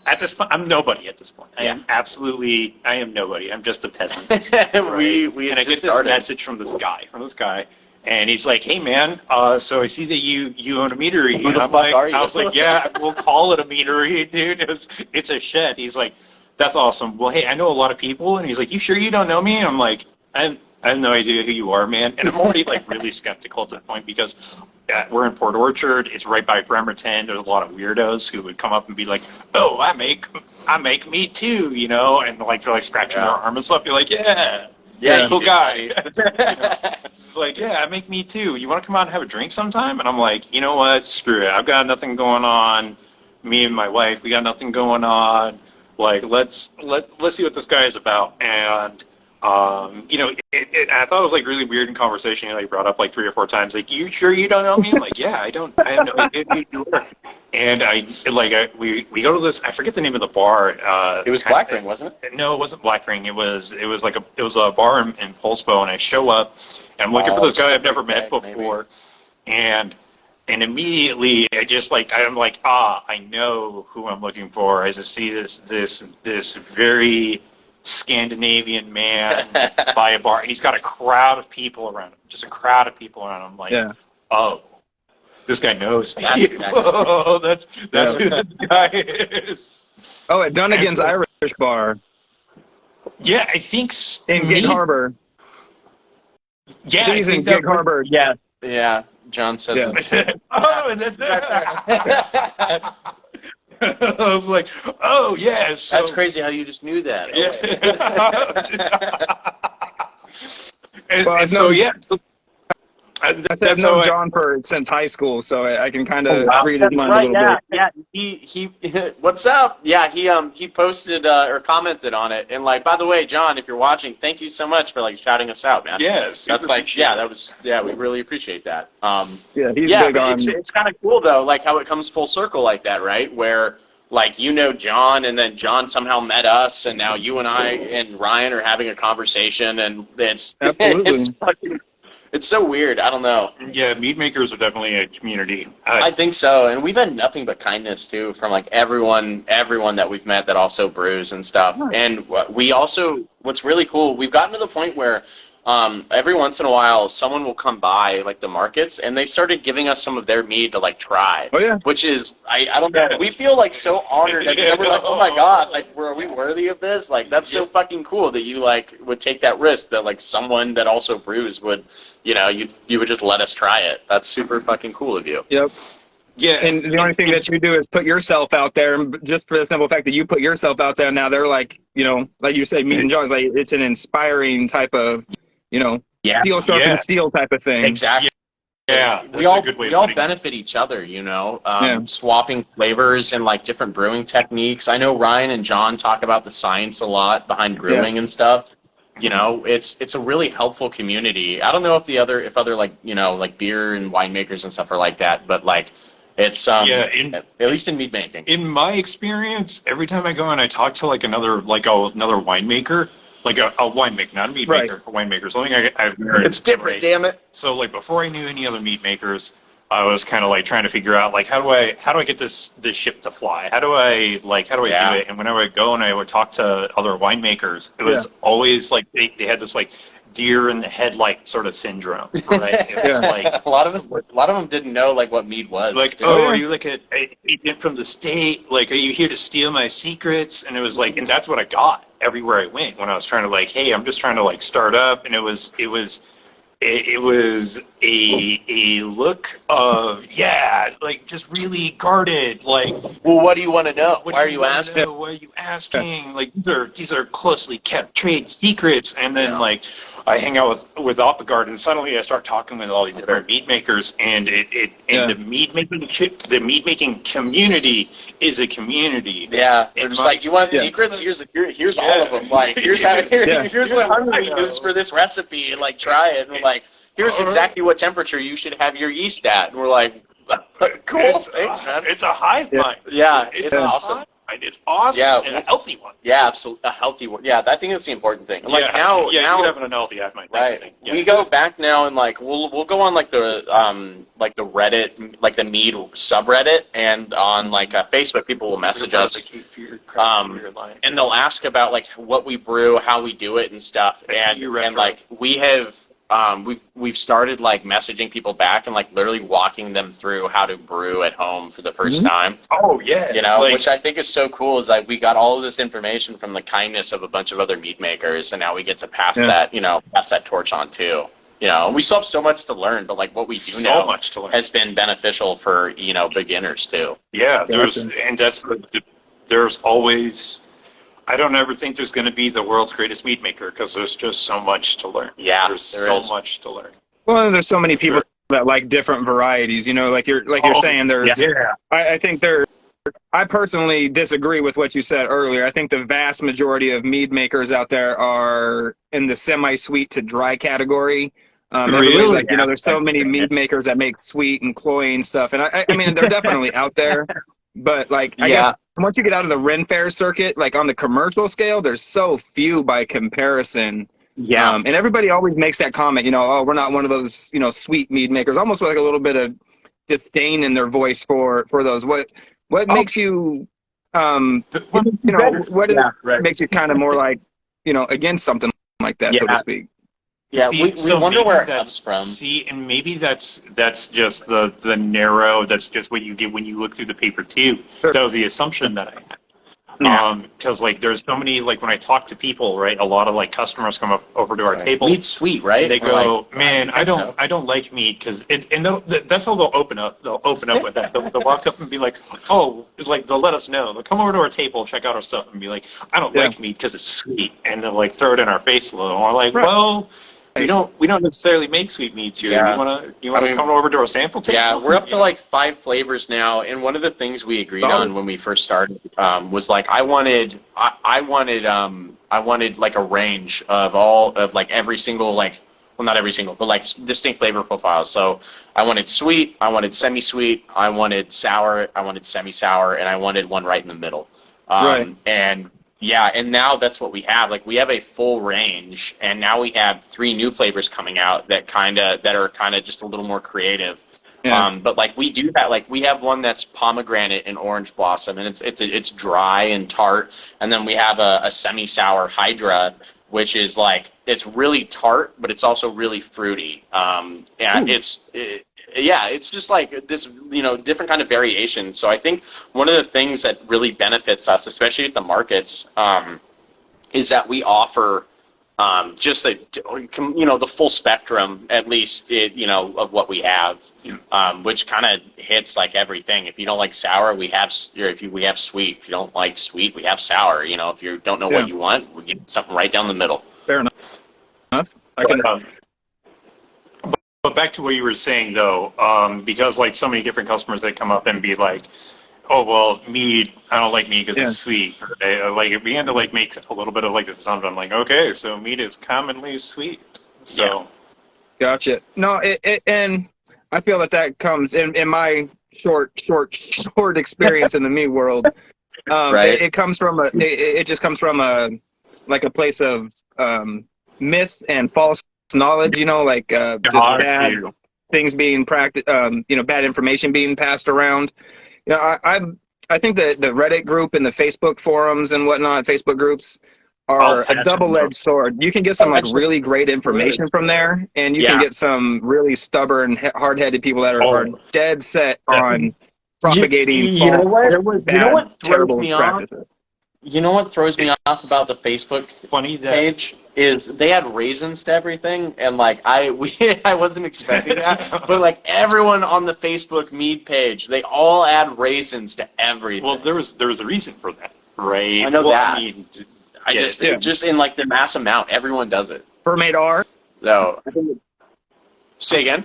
At this point, I'm nobody at this point. I am nobody. I'm just a peasant. Right? we and I get this message from this guy, and he's like, "Hey man, so I see that you own a meadery." Who the fuck are you? I was like, "Yeah, we'll call it a meadery, dude. It's a shed." He's like, "That's awesome. Well, hey, I know a lot of people," and he's like, "You sure you don't know me?" And I'm like, I have no idea who you are, man. And I'm already like really skeptical to the point because we're in Port Orchard. It's right by Bremerton. There's a lot of weirdos who would come up and be like, "Oh, I make meat too," you know, and like they're like scratching their arm and stuff. You're like, "Yeah, cool guy." It's like, "Yeah, I make meat too. You want to come out and have a drink sometime?" And I'm like, "You know what? Screw it. I've got nothing going on. Me and my wife, we got nothing going on. Like, let's see what this guy is about." And you know, I thought it was like really weird in conversation. You know, he brought up like 3 or 4 times, like, "You sure you don't know me?" I'm like, "Yeah, I have no idea who you are." And we go to this. I forget the name of the bar. It was Black Ring, wasn't it? No, it wasn't Black Ring. It was a bar in Pulsbo, and I show up, and I'm looking for this guy I've never met before, and immediately I'm like, I know who I'm looking for. I just see this very Scandinavian man by a bar, and he's got a crowd of people around him. Just a crowd of people around him. Like, oh, this guy knows me. Oh, that's who this guy is. Oh, at Dunnigan's Irish Bar. Yeah, I think in Gig Harbor. Yeah, he's in Gig Harbor. Yeah. Yeah, John says it. Oh, that's I was like, oh, yes. So, that's crazy how you just knew that. I've known John since high school, so I can kind of read his mind a little bit. Yeah, he what's up? Yeah, he posted or commented on it, and like, by the way, John, if you're watching, thank you so much for like shouting us out, man. Yes, that's like, we really appreciate that. He's big on. It's kind of cool though, like how it comes full circle like that, right? Where like, you know, John, and then John somehow met us, and now you and I and Ryan are having a conversation, and it's absolutely. It's so weird. I don't know. Yeah, mead makers are definitely a community. I think so, and we've had nothing but kindness too from like everyone that we've met that also brews and stuff. Nice. And we also, what's really cool, we've gotten to the point where every once in a while someone will come by like the markets, and they started giving us some of their mead to like try. Oh yeah. Which is I don't know. We feel like so honored. I mean, we're like, oh my god, like are we worthy of this? Like that's so fucking cool that you like would take that risk that like someone that also brews would, you know, you would just let us try it. That's super fucking cool of you. Yep. Yeah. And the only thing that you do is put yourself out there, and just for the simple fact that you put yourself out there, now they're like, you know, like you say, Meat and John's, like it's an inspiring type of, you know, steel sharpens steel type of thing. Exactly. Yeah. We all benefit each other, you know, swapping flavors and like different brewing techniques. I know Ryan and John talk about the science a lot behind brewing and stuff. You know, it's a really helpful community. I don't know if other like, you know, like beer and winemakers and stuff are like that, but like it's at least in mead making. In my experience, every time I go and I talk to like another winemaker, like a winemaker, not a mead maker, a winemaker. Something I've heard. It's different, damn it. So like before I knew any other mead makers, I was kind of like trying to figure out like how do I get this ship to fly? How do I do it? And whenever I go and I would talk to other winemakers, it was always like they had this like deer in the headlight sort of syndrome, right? It was like a lot of them didn't know like what mead was. Like, are you like an agent from the state? Like, are you here to steal my secrets? And it was like, and that's what I got everywhere I went when I was trying to like, hey, I'm just trying to like start up, and it was a look of like just really guarded, like, well, what do you want to know? Why are you asking? Why are you asking? Like these are closely kept trade secrets, and then like I hang out with Oppegard, and suddenly I start talking with all these other mead makers, and the mead making community is a community. Yeah, they're just like, you want secrets? Here's all of them. Like here's what Hungary uses for this recipe, and like try it, and like here's exactly what temperature you should have your yeast at, and we're like, cool, thanks, man. It's a hive mind. Yeah, it's awesome. kind. It's awesome, and a healthy one. Yeah, absolutely, a healthy one. Yeah, I think that's the important thing. Like now, you have an unhealthy hive mind. Right. Yeah. We go back now and like we'll go on like the Reddit, like the mead subreddit, and on like Facebook, people will message us, and they'll ask about like what we brew, how we do it, and stuff. And like we have. We've started like messaging people back and like literally walking them through how to brew at home for the first time. Oh yeah, you know, which I think is so cool. Is like we got all of this information from the kindness of a bunch of other mead makers, and now we get to pass that, pass that torch on too. You know, we still have so much to learn, but like what we do know has been beneficial for beginners too. Yeah, there's always. I don't ever think there's going to be the world's greatest mead maker because there's just so much to learn. Yeah, there's so much to learn. Well, there's so many people that like different varieties. You know, like you're saying. There's. Yeah. I think I personally disagree with what you said earlier. I think the vast majority of mead makers out there are in the semi-sweet to dry category. Everybody's like, there's so many mead makers that make sweet and cloying stuff, and I mean, they're definitely out there. But like, I guess once you get out of the Ren Fair circuit, like on the commercial scale, there's so few by comparison. Yeah. And everybody always makes that comment, oh, we're not one of those, sweet mead makers, almost with like a little bit of disdain in their voice for those. What makes you, makes you kind of more like, against something like that, so to speak? Yeah, we wonder where it comes from. See, and maybe that's just the narrow. That's just what you get when you look through the paper too. Sure. That was the assumption that I had. Because like there's so many, like when I talk to people, right, a lot of like customers come up over to our table. Mead's sweet, right? And they go, like, man, I don't like mead because that's how they'll open up. They'll open up with that. They'll walk up and be like, oh, like they'll let us know. They'll come over to our table, check out our stuff, and be like, I don't like mead because it's sweet, and they'll like throw it in our face a little. And we're like, well. We don't necessarily make sweet meats here. Yeah. You want to come over to our sample table? Yeah, we're up to like 5 flavors now, and one of the things we agreed on when we first started was like I wanted like a range of like every single not every single, but like distinct flavor profiles. So I wanted sweet, I wanted semi-sweet, I wanted sour, I wanted semi-sour, and I wanted one right in the middle. And yeah, and now that's what we have. Like we have a full range, and now we have 3 new flavors coming out that are kind of just a little more creative. Yeah. But like we do that. Like we have one that's pomegranate and orange blossom, and it's dry and tart. And then we have a semi-sour Hydra, which is like it's really tart, but it's also really fruity. And it's just like this, different kind of variation. So I think one of the things that really benefits us, especially at the markets, is that we offer just the full spectrum, at least, of what we have, which kind of hits like everything. If you don't like sour, we have sweet. If you don't like sweet, we have sour. If you don't know what you want, we get something right down the middle. Fair enough. But back to what you were saying, though, because like so many different customers that come up and be like, oh, well, mead, I don't like mead because it's sweet. Or like it began to like make a little bit of like this assumption. I'm like, okay, so mead is commonly sweet. So, gotcha. No, and I feel that comes in my short experience in the mead world. It comes from it just comes from a place of myth and false knowledge, just bad things being practiced, bad information being passed around. I think the Reddit group and the Facebook forums and whatnot, Facebook groups, are a double-edged sword. You can get some like really great information from there, and you can get some really stubborn, hard-headed people that are dead set on propagating false, bad, terrible practices. You know what throws me off about the Facebook page is they had raisins to everything, and like I wasn't expecting that, but like everyone on the Facebook mead page, they all add raisins to everything. Well, there was a reason for that, right? I know that. I mean, just in like the mass amount, everyone does it. Fermate R. No. Say again.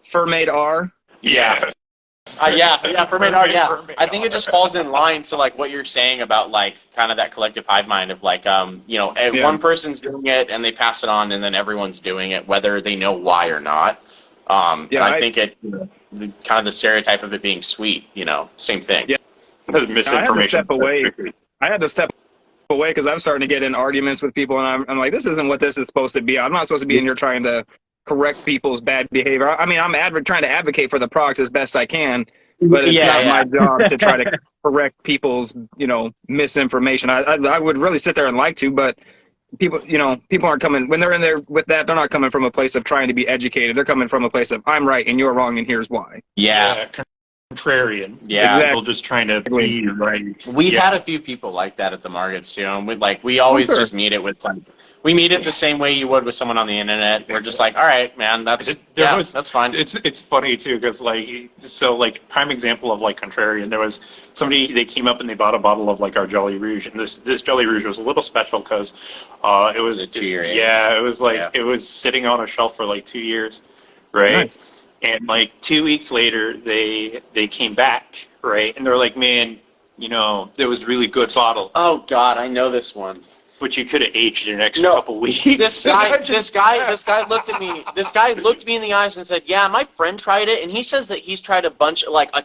Fermate R. Yeah. Fermate R, yeah. I think it just falls in line to like what you're saying about like kind of that collective hive mind of like one person's doing it and they pass it on and then everyone's doing it whether they know why or not. I think it kind of the stereotype of it being sweet, same thing. Yeah. misinformation. I had to step away. Because I'm starting to get in arguments with people, and I'm like, this isn't what this is supposed to be. I'm not supposed to be in here trying to correct people's bad behavior. I mean, I'm trying to advocate for the product as best I can, but it's not my job to try to correct people's, misinformation. I would really sit there and like to, but people aren't coming when they're in there with that. They're not coming from a place of trying to be educated. They're coming from a place of I'm right and you're wrong and here's why. Yeah. Contrarian. Yeah. Exactly. People just trying to be right. We've had a few people like that at the markets, and we always just meet it with we meet it the same way you would with someone on the internet. We're just like, all right, man, that's fine. It's funny too because prime example of contrarian. There was somebody, they came up and they bought a bottle of our Jolly Rouge, and this Jolly Rouge was a little special because it was a 2 year age. Yeah, it was it was sitting on a shelf for 2 years, right? Nice. And 2 weeks later, they came back, right? And they're like, man, that was a really good bottle. Oh God, I know this one. But you could have aged it an extra couple weeks. This guy looked at me. This guy looked me in the eyes and said, "Yeah, my friend tried it, and he says that he's tried a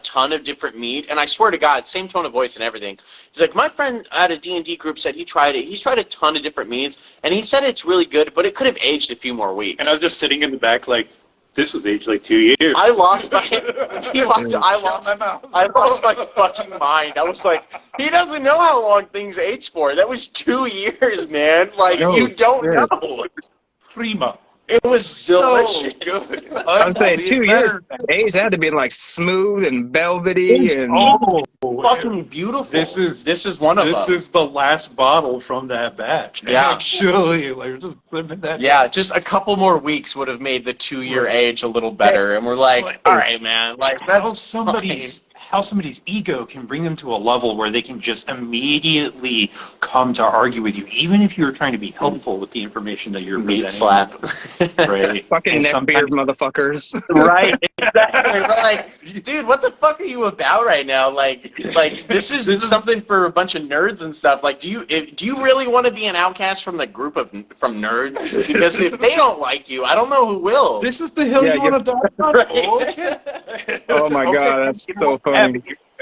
ton of different meat." And I swear to God, same tone of voice and everything. He's like, "My friend at a D&D group said he tried it. He's tried a ton of different meats, and he said it's really good, but it could have aged a few more weeks." And I was just sitting in the back this was aged 2 years. I lost my fucking mind. I was like, he doesn't know how long things age for. That was 2 years, man. You don't know. It was prima. It was delicious. So good. I'm saying 2 years. Age had to be smooth and velvety and fucking beautiful. This is one of them. This is the last bottle from that batch. Yeah. Actually, just living that. Yeah, just a couple more weeks would have made the 2 year age a little better, and we're like, all right, man. How somebody's ego can bring them to a level where they can just immediately come to argue with you, even if you're trying to be helpful with the information that you're meat presenting. slap. Right. Fucking neckbeard motherfuckers. Right, exactly. We're like, dude, what the fuck are you about right now? This is something for a bunch of nerds and stuff. Do you really want to be an outcast from the group from nerds? Because if they don't like you, I don't know who will. This is the hill you want to die on. Right. Oh my God, that's so funny.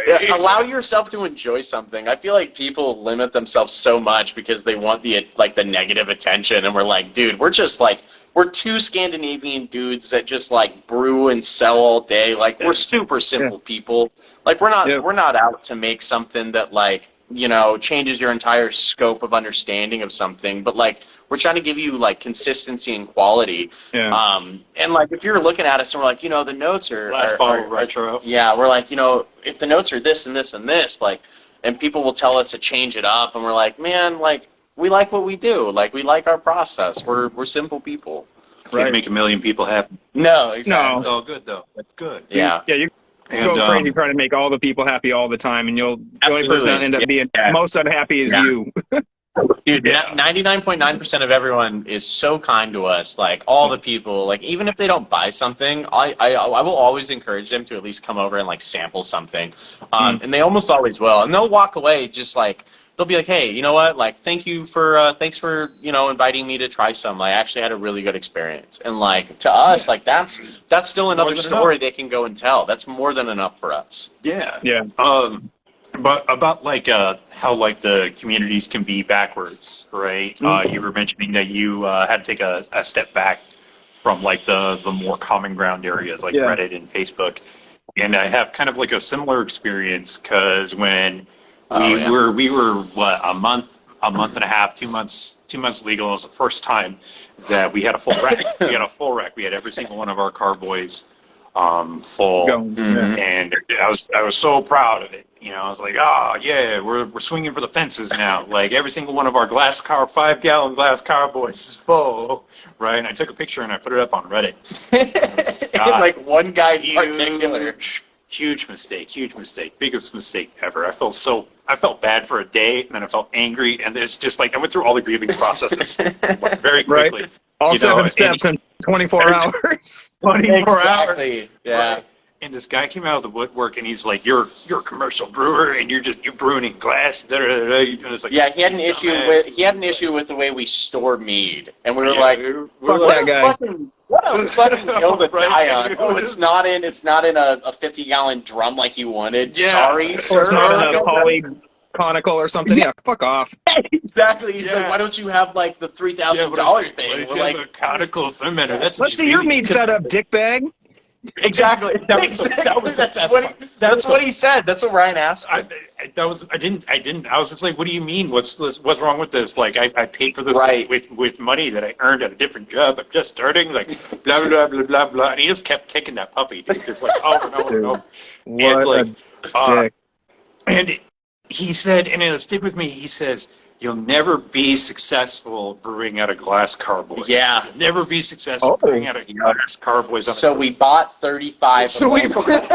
Yeah, allow yourself to enjoy something. I feel like people limit themselves so much because they want the negative attention, and we're like, dude, we're two Scandinavian dudes that just brew and sell all day. We're super simple people. We're not out to make something that changes your entire scope of understanding of something, but we're trying to give you consistency and quality. Yeah. And if you're looking at us and we're like, the notes are last bottle retro. Yeah, we're like, if the notes are this and this and this, and people will tell us to change it up, and we're like, man, we like what we do. We like our process. We're simple people. Can't make a million people happy. No, exactly. It's all good though. That's good. Yeah. Yeah, you go crazy trying to make all the people happy all the time, and the only person that end up being most unhappy is you. Dude, 99.9% of everyone is so kind to us. All the people, even if they don't buy something, I will always encourage them to at least come over and sample something. And they almost always will. And they'll walk away just they'll be like, hey, you know what? Thanks for inviting me to try some. I actually had a really good experience. And to us, that's still another story they can go and tell. That's more than enough for us. Yeah. Yeah. But about how the communities can be backwards, right? You were mentioning that you had to take a step back from the more common ground areas Reddit and Facebook, and I have kind of a similar experience because when we were what a month and a half, 2 months legal. It was the first time that we had a full rack. We had every single one of our carboys full, and I was so proud of it. I was like, yeah, we're swinging for the fences now. Every single one of our 5-gallon glass carboys is full, right? And I took a picture and I put it up on Reddit. One guy in particular. Huge mistake, biggest mistake ever. I felt bad for a day, and then I felt angry, and it's just I went through all the grieving processes very quickly. Right. All 7 steps in 24 hours. 24 hours. Yeah. Right. And this guy came out of the woodwork, and he's like, "You're a commercial brewer, and you're brewing in glass." And it's he had an issue with the way we store mead, and we were like, Fuck that guy. What fucking kill the Right. die on. Oh, it's not in a 50-gallon drum like you wanted. Yeah. Sorry, Or it's not sir. in a polyconical or something. Yeah, fuck off. Exactly. He's Yeah. like, why don't you have like the $3,000 thing? We're like, a conical fermenter. That's Let's see your meat setup, dickbag. exactly. That's what he said. That's what Ryan asked. I didn't. I was just like, what do you mean? What's wrong with this? Like, I paid for this Right. with money that I earned at a different job. I'm just starting. Like, blah blah blah blah blah. And he just kept kicking that puppy. Just like over and over and over. What And a dick. and he said, and it'll stick with me. He says, "You'll never be successful brewing out of glass carboys. Yeah. You'll never be successful brewing out of glass carboys." So we bought 35. So we of them.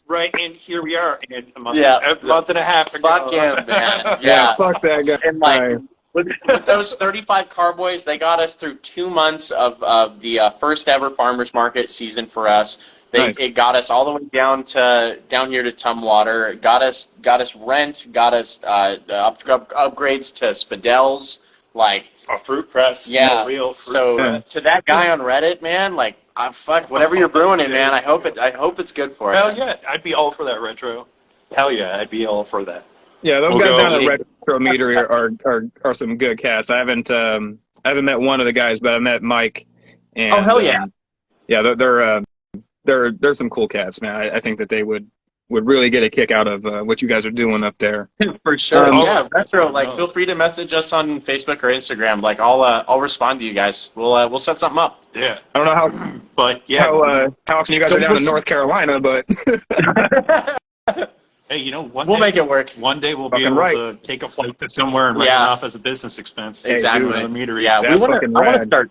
right, and here we are, and a month, Yeah. a month and a half ago. Fuck him, man. Yeah, Yeah. fuck that guy. And like with those 35 carboys, they got us through 2 months of the first ever farmers market season for us. Nice. It got us all the way down here to Tumwater. It got us rent. Got us upgrades to Spadels. Like A fruit press. yeah. A real fruit So press. to that guy on Reddit, man, like fuck whatever you're brewing it, man. I hope it's good for you. Hell yeah, I'd be all for that retro. Hell yeah, I'd be all for that. Yeah, those We'll guys go. down at Retro Meter are some good cats. I haven't met one of the guys, but I met Mike. And, Oh, hell yeah. Yeah, they're some cool cats, man. I think that they would really get a kick out of what you guys are doing up there. For sure. Um, Yeah, retro. Like, feel free to message us on Facebook or Instagram. Like, I'll respond to you guys. We'll set something up. Yeah, I don't know how but yeah. how often you guys are down in North Carolina, but Hey, you know, We'll make it work. One day we'll be Fucking able right. to take a flight to somewhere and write Yeah. it off as a business expense. Exactly. Another meter. Yeah, That's I fucking want rad. to start.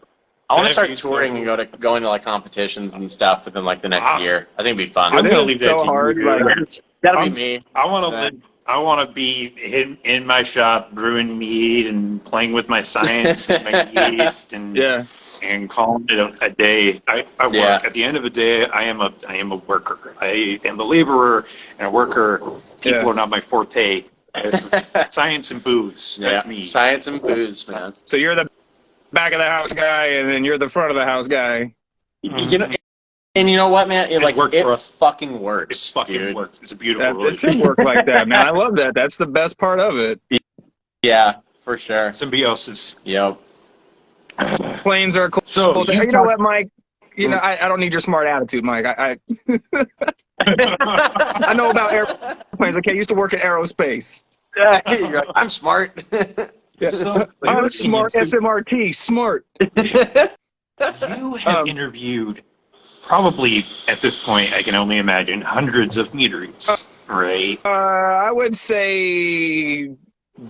I want to That'd start be so touring and go into like competitions and stuff within like the next year. I think it'd be fun. I'm It gonna is leave that so to hard, you. like- That'll be me. I want to Yeah. live. I want to be in my shop brewing mead and playing with my science and my yeast and yeah. and calling it a day. I work. Yeah. At the end of the day, I am a worker. I am a laborer and a worker. People Yeah. are not my forte. Science and booze. Yeah, That's me. science and booze, man. So you're the back of the house guy, and then you're the front of the house guy. You know, and you know what, man? It worked for us. fucking works. It's fucking dude. works. It's a beautiful It should relationship. work like that, man. I love that. That's the best part of it. Yeah, for sure. Symbiosis. Yep. Planes are cool. So You know what, Mike? You know, I don't need your smart attitude, Mike. I know about airplanes. Okay, I used to work at aerospace. You're like, I'm smart. Yeah. So, I'm smart. SMRT, smart. you have interviewed probably at this point, I can only imagine, hundreds of meaderies, right? I would say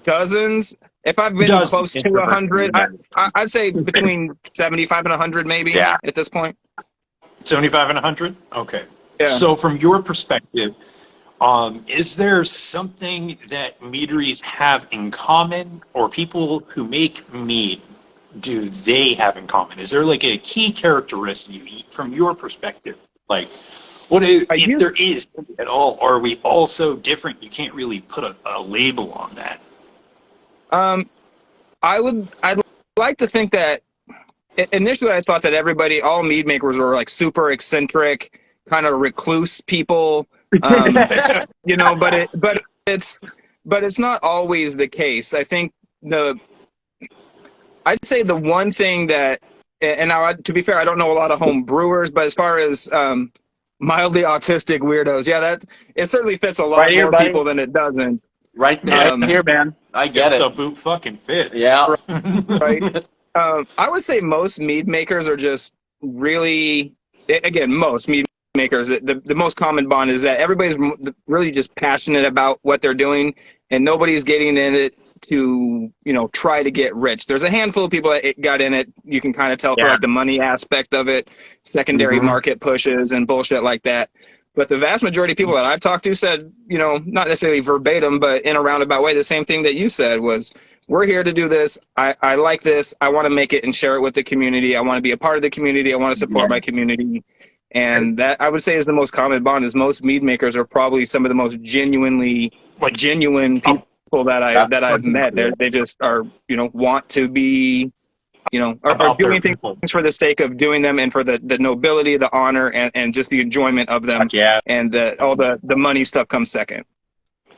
dozens. If I've been Dozens. close to 100, I'd say between 75 and 100 maybe Yeah. at this point. 75 and 100? Okay. Yeah. So from your perspective, is there something that meaderies have in common, or people who make mead, do they have in common? Is there like a key characteristic from your perspective? Like, what if there is at all, or are we all so different you can't really put a label on that? I'd like to think that initially I thought that all mead makers were like super eccentric, kind of recluse people, you know, but it's not always the case. I think I'd say the one thing that, and now to be fair, I don't know a lot of home brewers, but as far as mildly autistic weirdos, yeah, it certainly fits a lot more people than it doesn't. Right here, man. I get it. The boot fucking fits. Yeah. Right. I would say most mead makers are just really, again, most mead makers, the most common bond is that everybody's really just passionate about what they're doing, and nobody's getting in it to, you know, try to get rich. There's a handful of people that got in it. You can kind of tell for like the money aspect of it, secondary market pushes and bullshit like that. But the vast majority of people that I've talked to said, you know, not necessarily verbatim, but in a roundabout way, the same thing that you said was, we're here to do this. I like this. I want to make it and share it with the community. I want to be a part of the community. I want to support my community. And that, I would say, is the most common bond, is most mead makers are probably some of the most genuine people that I've met. They just are, you know, want to be are about their doing things people. for the sake of doing them and for the nobility, the honor, and just the enjoyment of them. Yeah. And all the money stuff comes second.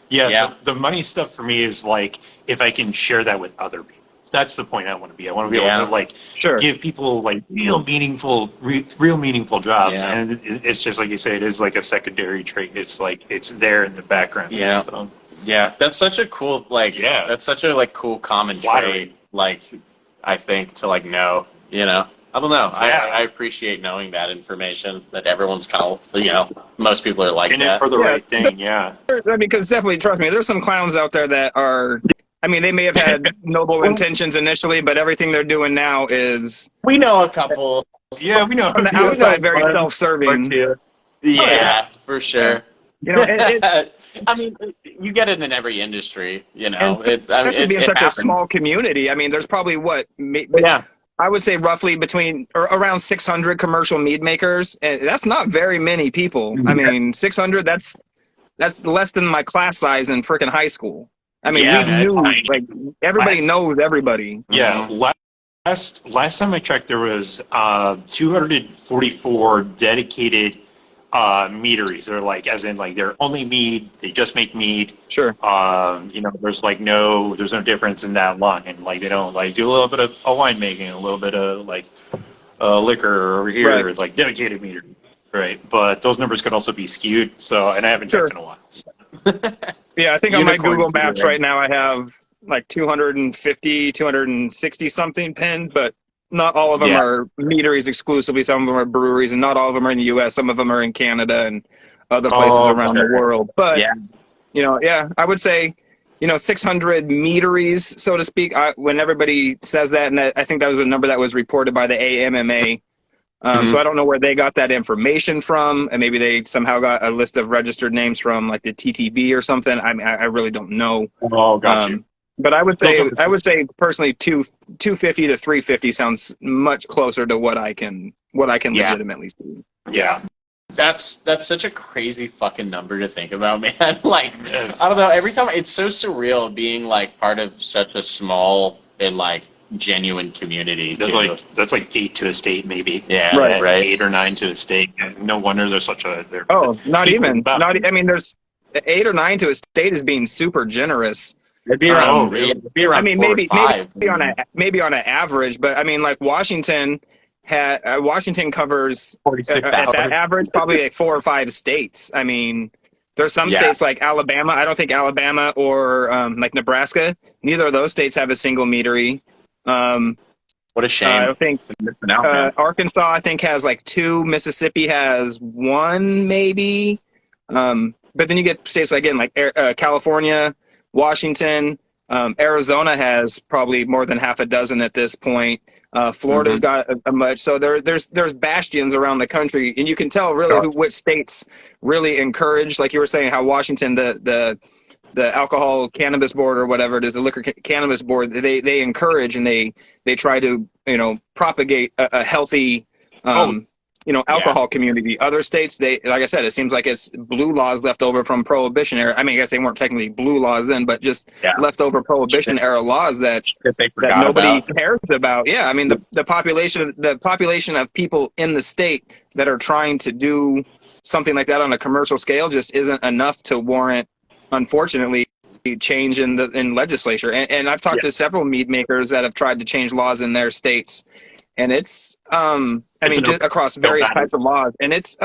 Yeah, Yeah. the money stuff for me is like if I can share that with other people. That's the point I want to be. I want to be able to like Sure. give people like real meaningful jobs, Yeah. and it's just like you say, it is like a secondary trait. It's like it's there in the background. Yeah. So, Yeah, that's such a cool that's such a like cool common Flattering. trait, like I think to like know, I don't know. Yeah. I appreciate knowing that information that everyone's kind of most people are like in it that. for the Yeah. right thing. Yeah. Because definitely, trust me, there's some clowns out there that are. I mean, they may have had noble intentions initially, but everything they're doing now is We know a couple. Yeah, we know. from the outside very self-serving. Yeah, for sure. It, I mean, you get it in every industry, and it especially being such happens. a small community. I mean, there's probably Yeah. I would say roughly around 600 commercial mead makers, and that's not very many people. I mean, 600, that's less than my class size in freaking high school. I mean, Yeah, we man, it's knew, tiny. like, everybody knows everybody. Yeah. Last time I checked, there was 244 dedicated meaderies. They're like, as in like they're only mead. They just make mead. Sure. There's no difference in that line, and like they don't like do a little bit of wine making, a little bit of like liquor over here, Right. like dedicated meadery, right? But those numbers could also be skewed. So, and I haven't checked in a while. So. Yeah, I think on my Unicorns Google Maps either, right now I have like 250, 260 something pinned, but not all of them are meaderies exclusively. Some of them are breweries, and not all of them are in the U.S. Some of them are in Canada and other places around the world. But, I would say, 600 meaderies, so to speak. When everybody says that, and I think that was a number that was reported by the AMMA. So I don't know where they got that information from, and maybe they somehow got a list of registered names from like the TTB or something. I mean, I really don't know. Oh, got you. But I would say personally 250 to 350 sounds much closer to what I can legitimately see. Yeah. That's such a crazy fucking number to think about, man. Like, I don't know. Every time it's so surreal being like part of such a small and like genuine community. That's like 8 to a state, maybe. Yeah, right. 8 or 9 to a state. No wonder there's such a. Not even. I mean, there's 8 or 9 to a state is being super generous. It'd be around. I mean, maybe 5. maybe on an average, but I mean, like Washington covers 46 at that average probably like 4 or 5 states. I mean, there's some states like Alabama. I don't think Alabama or like Nebraska. Neither of those states have a single meadery. What a shame. I think Arkansas, I think, has like 2. Mississippi has 1, maybe. But then you get states like California, Washington, Arizona has probably more than half a dozen at this point. Florida's got a much. So there's bastions around the country, and you can tell really which states really encourage, like you were saying, how Washington, the alcohol cannabis board or whatever it is, the liquor cannabis board, they encourage and they try to propagate a healthy alcohol community. Other states, they, like I said, it seems like it's blue laws left over from Prohibition era. I mean, I guess they weren't technically blue laws then, but just leftover Prohibition era laws that nobody cares about. Yeah, I mean, the population of people in the state that are trying to do something like that on a commercial scale just isn't enough to warrant, unfortunately, change in legislature. And I've talked to several mead makers that have tried to change laws in their states. And it's just across various types of laws. And it's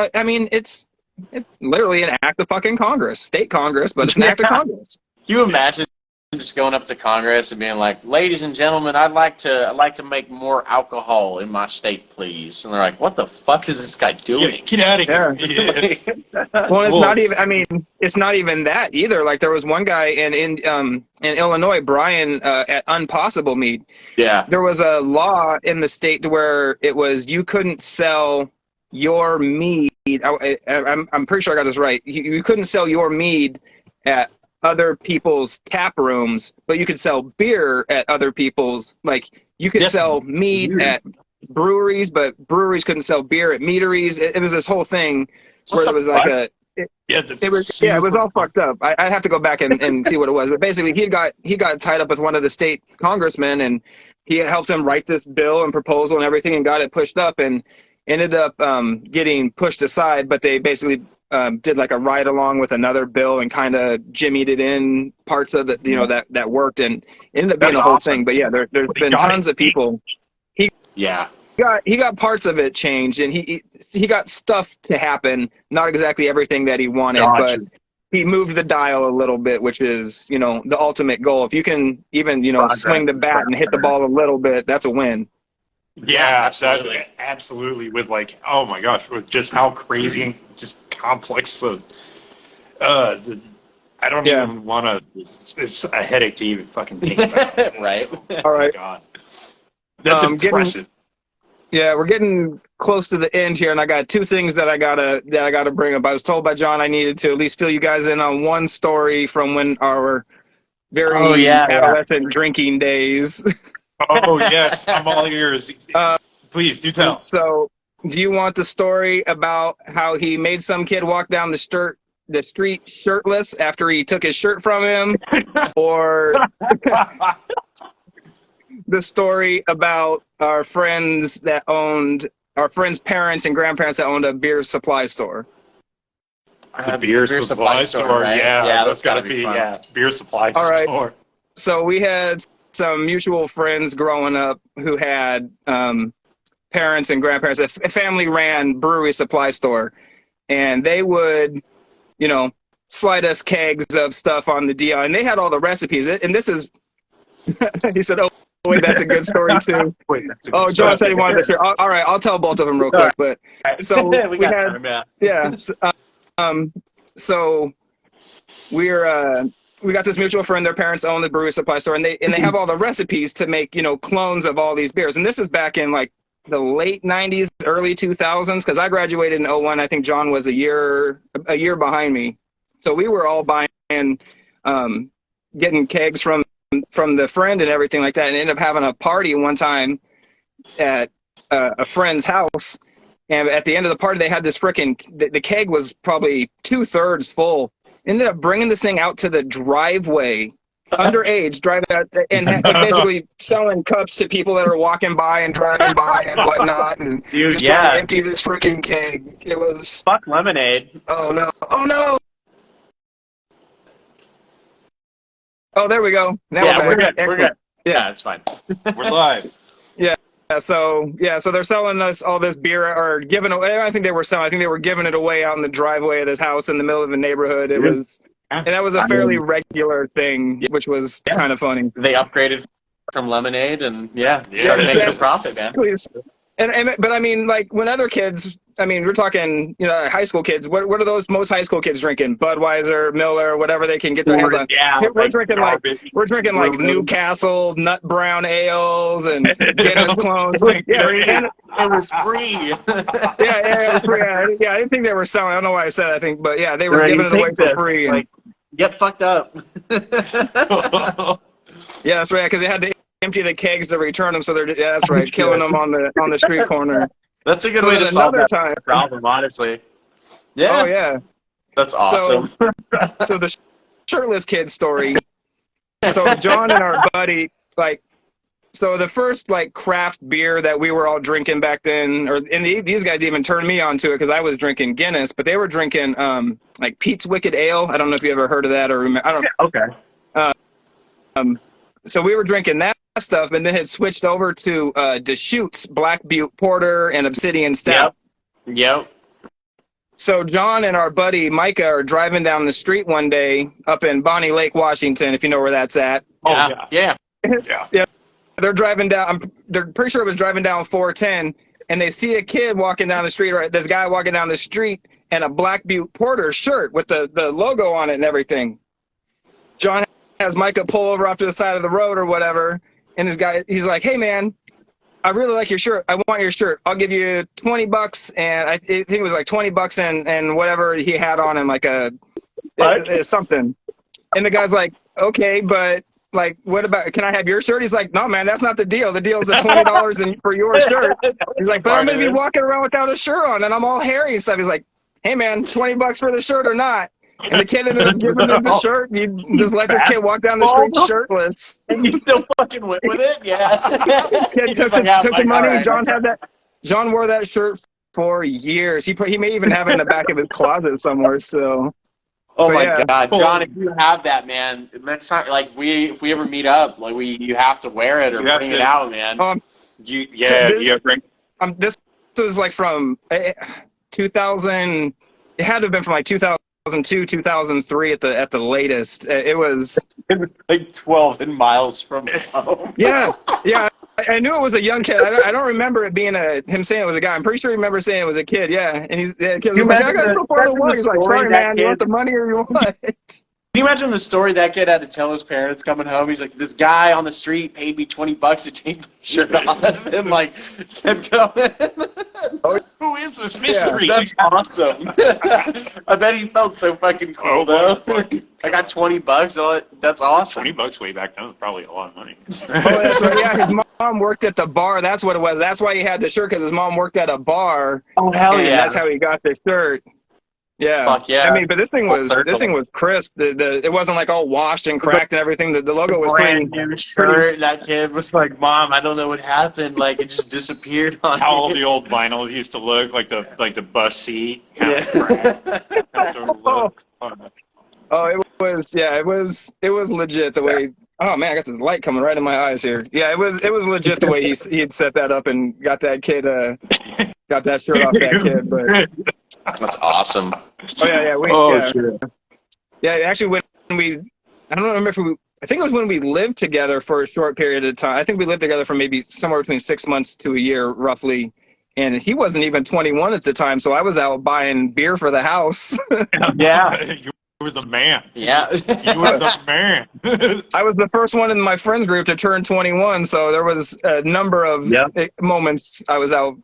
literally an act of fucking Congress, state Congress, but it's an act of Congress. Can you imagine just going up to Congress and being like, "Ladies and gentlemen, I'd like to make more alcohol in my state, please." And they're like, "What the fuck is this guy doing? Get out of here!" Well, it's not even. I mean, it's not even that either. Like there was one guy in Illinois, Brian, at Unpossible Mead. Yeah. There was a law in the state where it was you couldn't sell your mead. I'm pretty sure I got this right. You couldn't sell your mead at other people's tap rooms, but you could sell beer at other people's, like you could sell mead at breweries, but breweries couldn't sell beer at meaderies. It was this whole thing where there was like That's It was all fucked up. I'd have to go back and see what it was. But basically, he got tied up with one of the state congressmen, and he helped him write this bill and proposal and everything, and got it pushed up, and ended up getting pushed aside. But they basically did like a ride along with another bill and kind of jimmied it in parts of it, that worked, and it ended up being a whole thing. But yeah, there's been tons of people. He got parts of it changed, and he got stuff to happen, not exactly everything that he wanted, but he moved the dial a little bit, which is, the ultimate goal. If you can even, swing the bat and hit the ball a little bit, that's a win. Yeah, absolutely. With oh my gosh, with just how crazy and just complex I don't even want to. It's a headache to even fucking think about. Right. Oh All right. my God. That's impressive. We're getting close to the end here, and I got two things that I gotta bring up. I was told by John I needed to at least fill you guys in on one story from when our very adolescent drinking days. Oh yes, I'm all ears. Please do tell. So, do you want the story about how he made some kid walk down the street shirtless after he took his shirt from him, or the story about our friends' parents and grandparents that owned a beer supply store? The beer supply store, right? Yeah, that's got to be beer supply store. So we had some mutual friends growing up who had parents and grandparents. A family-ran brewery supply store, and they would, slide us kegs of stuff on the DL, and they had all the recipes. And this is, he said, "Oh, wait, that's a good story too." Wait, that's a good story. John said he wanted to share. All right, I'll tell both of them real quick. But so we got this mutual friend. Their parents own the brewery supply store, and they have all the recipes to make clones of all these beers. And this is back in the late '90s, early 2000s, because I graduated in '01. I think John was a year behind me. So we were all buying, getting kegs from the friend and everything like that, and ended up having a party one time at a friend's house. And at the end of the party, they had this the keg was probably 2/3 full. Ended up bringing this thing out to the driveway, underage, driving out and basically selling cups to people that are walking by and driving by and whatnot. And dude, just trying to empty this freaking keg. It was fuck lemonade. Oh no! Oh no! Oh, there we go. Now we're good. We're good. Yeah, it's fine. We're live. So they're selling us all this beer or giving away. I think they were giving it away out in the driveway of this house in the middle of the neighborhood. And that was a fairly regular thing, which was kind of funny. They upgraded from lemonade and started making a profit, man. But I mean, when other kids, we're talking, high school kids. What are those most high school kids drinking? Budweiser, Miller, whatever they can get their hands on. Yeah, we're drinking Newcastle nut brown ales and Guinness clones. It was free. It was free. I didn't think they were selling. I don't know why I said. I think, but they were giving it away for free. Get fucked up. Yeah, that's right. Because they had to empty the kegs to return them, so that's right, killing them on the street corner. That's a good way to solve that problem, honestly. Yeah. Oh yeah. That's awesome. So the shirtless kid story. So John and our buddy, so the first craft beer that we were all drinking back then, these guys even turned me on to it because I was drinking Guinness, but they were drinking Pete's Wicked Ale. I don't know if you ever heard of that or remember. I don't. Yeah, okay. So we were drinking that stuff, and then it switched over to Deschutes Black Butte Porter and Obsidian Stout. Yep. So John and our buddy Micah are driving down the street one day up in Bonnie Lake, Washington, if you know where that's at. Yeah. They're driving down. They're pretty sure it was driving down 410, and they see a kid walking down the street. Right, this guy walking down the street in a Black Butte Porter shirt with the logo on it and everything. John has Micah pull over off to the side of the road or whatever, and he's like, "Hey man, I really like your shirt. I want your shirt. I'll give you $20." And I think it was $20 and whatever he had on him, something. And the guy's like, "Okay, but what about? Can I have your shirt?" He's like, "No, man, that's not the deal. The deal's the $20 for your shirt." He's like, "But I'm gonna be walking around without a shirt on, and I'm all hairy and stuff." He's like, hey man, $20 for the shirt or not? And the kid ended up giving him the shirt. You just let this kid walk down the street shirtless. And you still fucking went with it? Yeah. Kid He's took like, yeah, the Mike, money. all right. John wore that shirt for years. He may even have it in the back of his closet somewhere still. Oh But my yeah. God, John! If you have that, man, next time, like if we ever meet up, like you have to wear it or You have bring to- it out, man. You bring. This was like from 2000. It had to have been from like 2002, 2003 at the latest. It was It was like 12 miles from home. yeah. I knew it was a young kid. I don't remember it being him saying it was a guy. I'm pretty sure he remember saying it was a kid. Yeah, and the kid was like, "I got so far to walk." He's like, "Sorry, man. You want the money or you what?" Can you imagine the story that kid had to tell his parents coming home? He's like, this guy on the street paid me $20 to take my shirt off, and like kept going. Who is this mystery? That's awesome. I bet he felt so fucking cool though. I got $20. That's awesome. $20 way back then was probably a lot of money. Oh, that's right. Yeah, his mom worked at the bar. That's what it was. That's why he had the shirt, because his mom worked at a bar. Oh hell and yeah! That's how he got the shirt. Yeah. Fuck yeah. I mean, but this thing Full was circle. crisp. It wasn't like all washed and cracked and everything. The logo was pretty. Brand new shirt. That kid was like, "Mom, I don't know what happened. Like it just disappeared on How all me." the old vinyls used to look, like the bus seat. Yeah. That's what it looked. Oh, it was legit the way. Oh man, I got this light coming right in my eyes here. Yeah, it was legit the way he had set that up and got that kid got that shirt off that kid. But That's awesome. oh yeah. Shit. Yeah, actually, when I don't remember if I think it was when we lived together for a short period of time. I think we lived together for maybe somewhere between 6 months to a year, roughly. And he wasn't even 21 at the time, so I was out buying beer for the house. Yeah. You were the man. Yeah. You were the man. I was the first one in my friends group to turn 21, so there was a number of moments I was out,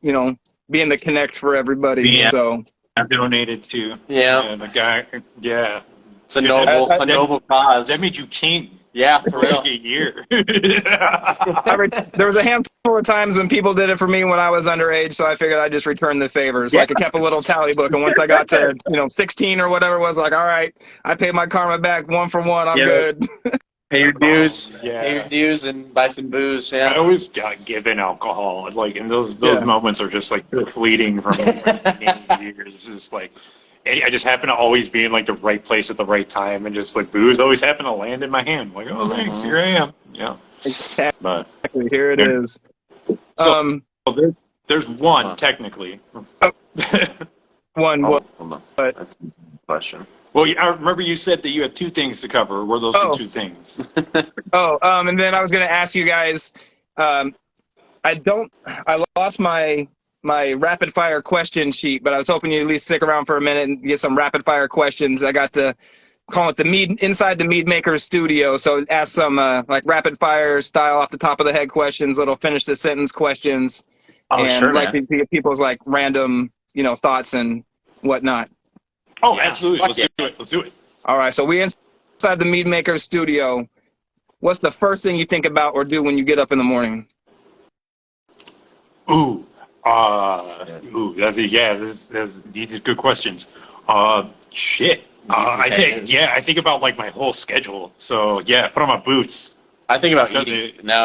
being the connect for everybody. Yeah. So I donated to Yeah. the guy. Yeah. It's a noble cause. That made you king Yeah, for for real. like a year. there was a handful of times when people did it for me when I was underage, so I figured I'd just return the favors. Like I kept a little tally book, and once I got to 16 or whatever it was, like, all right, I paid my karma back 1 for 1. I'm good. Pay your dues. Yeah. Pay your dues and buy some booze. I Yeah. always got given alcohol, like, and those moments are just like fleeting from many years. It's just like, I just happen to always be in like the right place at the right time, and just like booze always happen to land in my hand. Like, oh, thanks, here I am. Yeah. But Here it is. So there's one technically. One. Hold on. But- That's a question. Well, I remember you said that you had 2 things to cover. Were those the 2 things? And then I was going to ask you guys. I lost my rapid fire question sheet, but I was hoping you'd at least stick around for a minute and get some rapid fire questions. I got to call it inside the Mead Maker's studio. So ask some like rapid fire style off the top of the head questions, little finish the sentence questions, and sure, like man. people's like random thoughts and whatnot. Oh, Yeah. absolutely. Fuck Let's do it. Let's do it. All right, so we inside the Mead Maker's studio. What's the first thing you think about or do when you get up in the morning? Ooh. These are good questions. Shit. I think about like my whole schedule. So yeah, put on my boots. I think about So I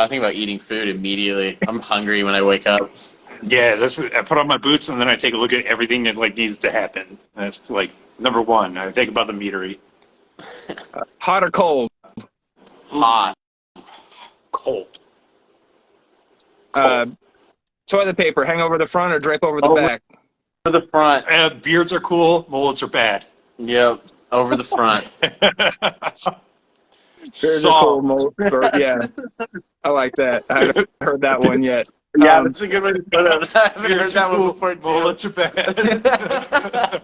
think about eating food immediately. I'm hungry when I wake up. Yeah, I put on my boots and then I take a look at everything that like needs to happen. That's like number 1. I think about the meadery. Hot or cold? Hot. Cold. Toilet paper, hang over the front or drape over the Over. back? To the front. Beards are cool. Mullets are bad. Yep. Over the front. There's a cold yeah, I like that. I haven't heard that one yet. Yeah, that's a good way to put it. I haven't heard that one before, too. Mullets are bad.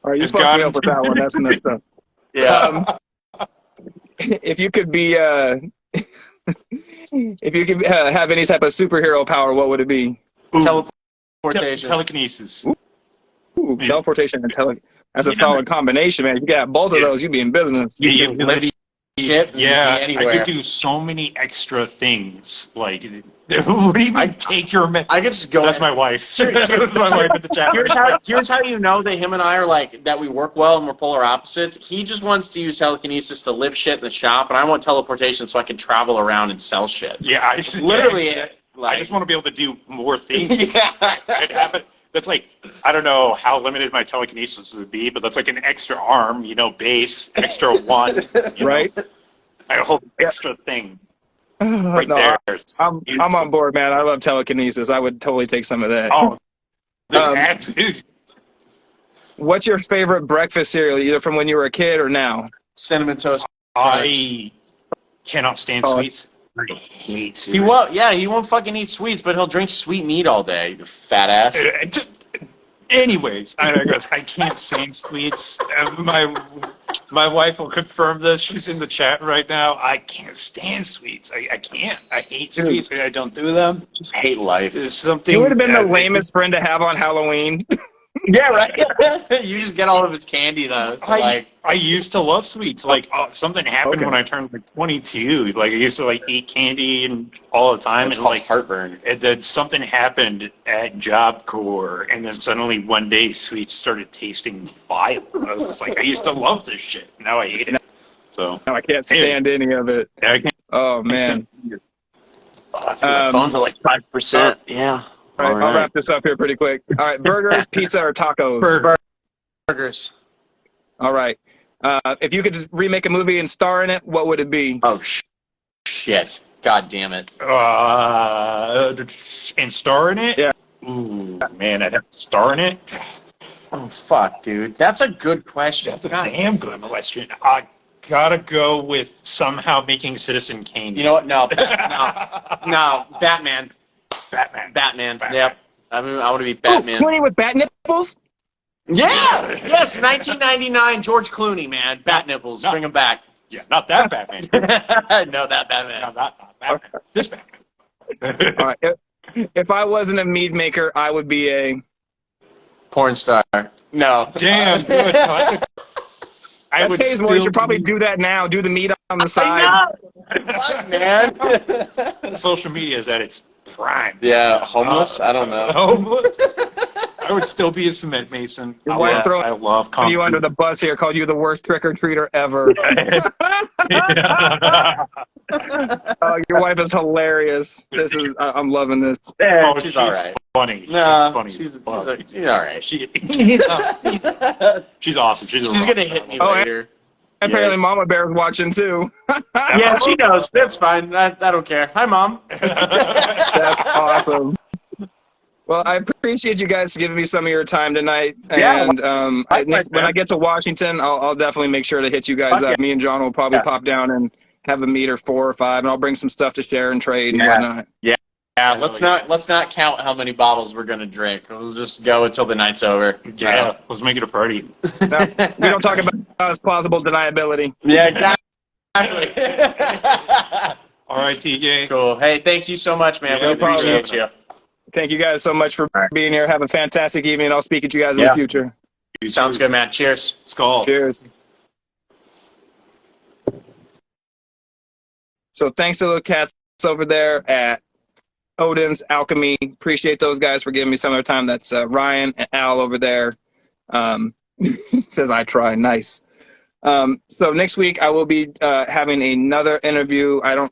All right, you It's fucked got me him. up with that one. That's messed up. Yeah. If you could be, if you could have any type of superhero power, what would it be? Teleportation. Telekinesis. Ooh, Yeah. teleportation and That's a solid combination, man. If you got both of those, you'd be in business. Yeah, you can Ship Yeah, I anywhere. could do so many extra things. Like What do you mean, take your man? I could just go. That's my wife. That's my wife at the chat. Here's how you know that him and I are like that. We work well and we're polar opposites. He just wants to use telekinesis to lift shit in the shop, and I want teleportation so I can travel around and sell shit. Yeah, I just Literally, I just want to be able to do more things. Yeah. That's like, I don't know how limited my telekinesis would be, but that's like an extra arm, base, extra one, Right? A whole extra thing right No, there. I'm on board, man. I love telekinesis. I would totally take some of that. Oh, dude. What's your favorite breakfast cereal, either from when you were a kid or now? Cinnamon toast. I cannot stand sweets. I hate sweets. He won't fucking eat sweets, but he'll drink sweet meat all day, you fat ass. Anyways, I can't stand sweets. My wife will confirm this. She's in the chat right now. I can't stand sweets. I can't. I hate sweets. I don't do them. Just hate life. There's something. You would have been the lamest friend to have on Halloween. Yeah, right. You just get all of his candy though. So I used to love sweets. Like something happened when I turned 22. Like I used to eat candy and all the time. It's and called heartburn. And then something happened at Job Corps, and then suddenly one day sweets started tasting vile. I was just like, I used to love this shit. Now I hate it. So I can't stand any of it. I can't. Oh man. I think my phone's at like 5%. Yeah. All right, I'll wrap this up here pretty quick. All right, burgers, pizza, or tacos? Burgers. All right. If you could just remake a movie and star in it, what would it be? Oh, shit. God damn it. And star in it? Yeah. Ooh, man, I'd have to star in it. Oh, fuck, dude. That's a good question. That's a damn good question. I gotta go with somehow making Citizen Kane. You know what? No. No. Batman. Batman. Yep. I want to be Batman. Clooney with bat nipples? Yeah. Yes. 1999. George Clooney, man. Bat nipples. No. Bring him back. Yeah, not that Batman. No, that Batman. No, not Batman. This Batman. All right. If I wasn't a mead maker, I would be a Porn star. No. Damn good. I would pays more. You should probably do that now. Do the meat on the side. Fuck, man. Social media is at its prime. Yeah, homeless? I don't know. Homeless? I would still be a cement mason. Your wife's throwing I love concrete. you under the bus here, called you the worst trick-or-treater ever. Oh, your wife is hilarious. I'm loving this. Yeah, Oh, she's all right. Funny. No, funny. she's all right. She's awesome. She's gonna hit me later. Apparently, Mama Bear's watching too. Yeah, she knows. That's fine. I don't care. Hi, Mom. That's awesome. Well, I appreciate you guys giving me some of your time tonight. And when I get to Washington, I'll definitely make sure to hit you guys up. Me and John will probably pop down and have a meet or 4 or 5, and I'll bring some stuff to share and trade and whatnot. Yeah, let's not count how many bottles we're gonna drink. We'll just go until the night's over. Yeah, let's make it a party. No, we don't talk about as plausible deniability. Yeah, exactly. All right, TJ. Cool. Hey, thank you so much, man. Yeah, We appreciate you. Thank you guys so much for being here. Have a fantastic evening. I'll speak at you guys in the future. Sounds good, man. Cheers. Skull. Cheers. So thanks to the cats over there at Odin's Alchemy. Appreciate those guys for giving me some of their time. That's Ryan and Al over there. Says I try. Nice. So next week I will be having another interview. I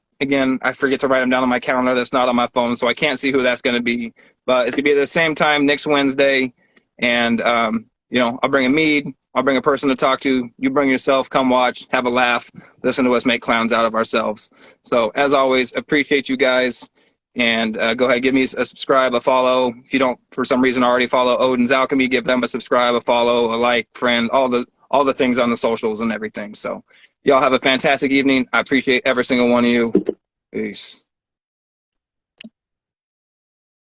forget to write them down on my calendar. That's not on my phone, so I can't see who that's going to be. But it's going to be at the same time next Wednesday. And, I'll bring a mead. I'll bring a person to talk to. You bring yourself. Come watch. Have a laugh. Listen to us make clowns out of ourselves. So, as always, appreciate you guys. And go ahead, give me a subscribe, a follow. If you don't, for some reason, already follow Odin's Alchemy, give them a subscribe, a follow, a like, friend, all the things on the socials and everything. So, y'all have a fantastic evening. I appreciate every single one of you. Peace.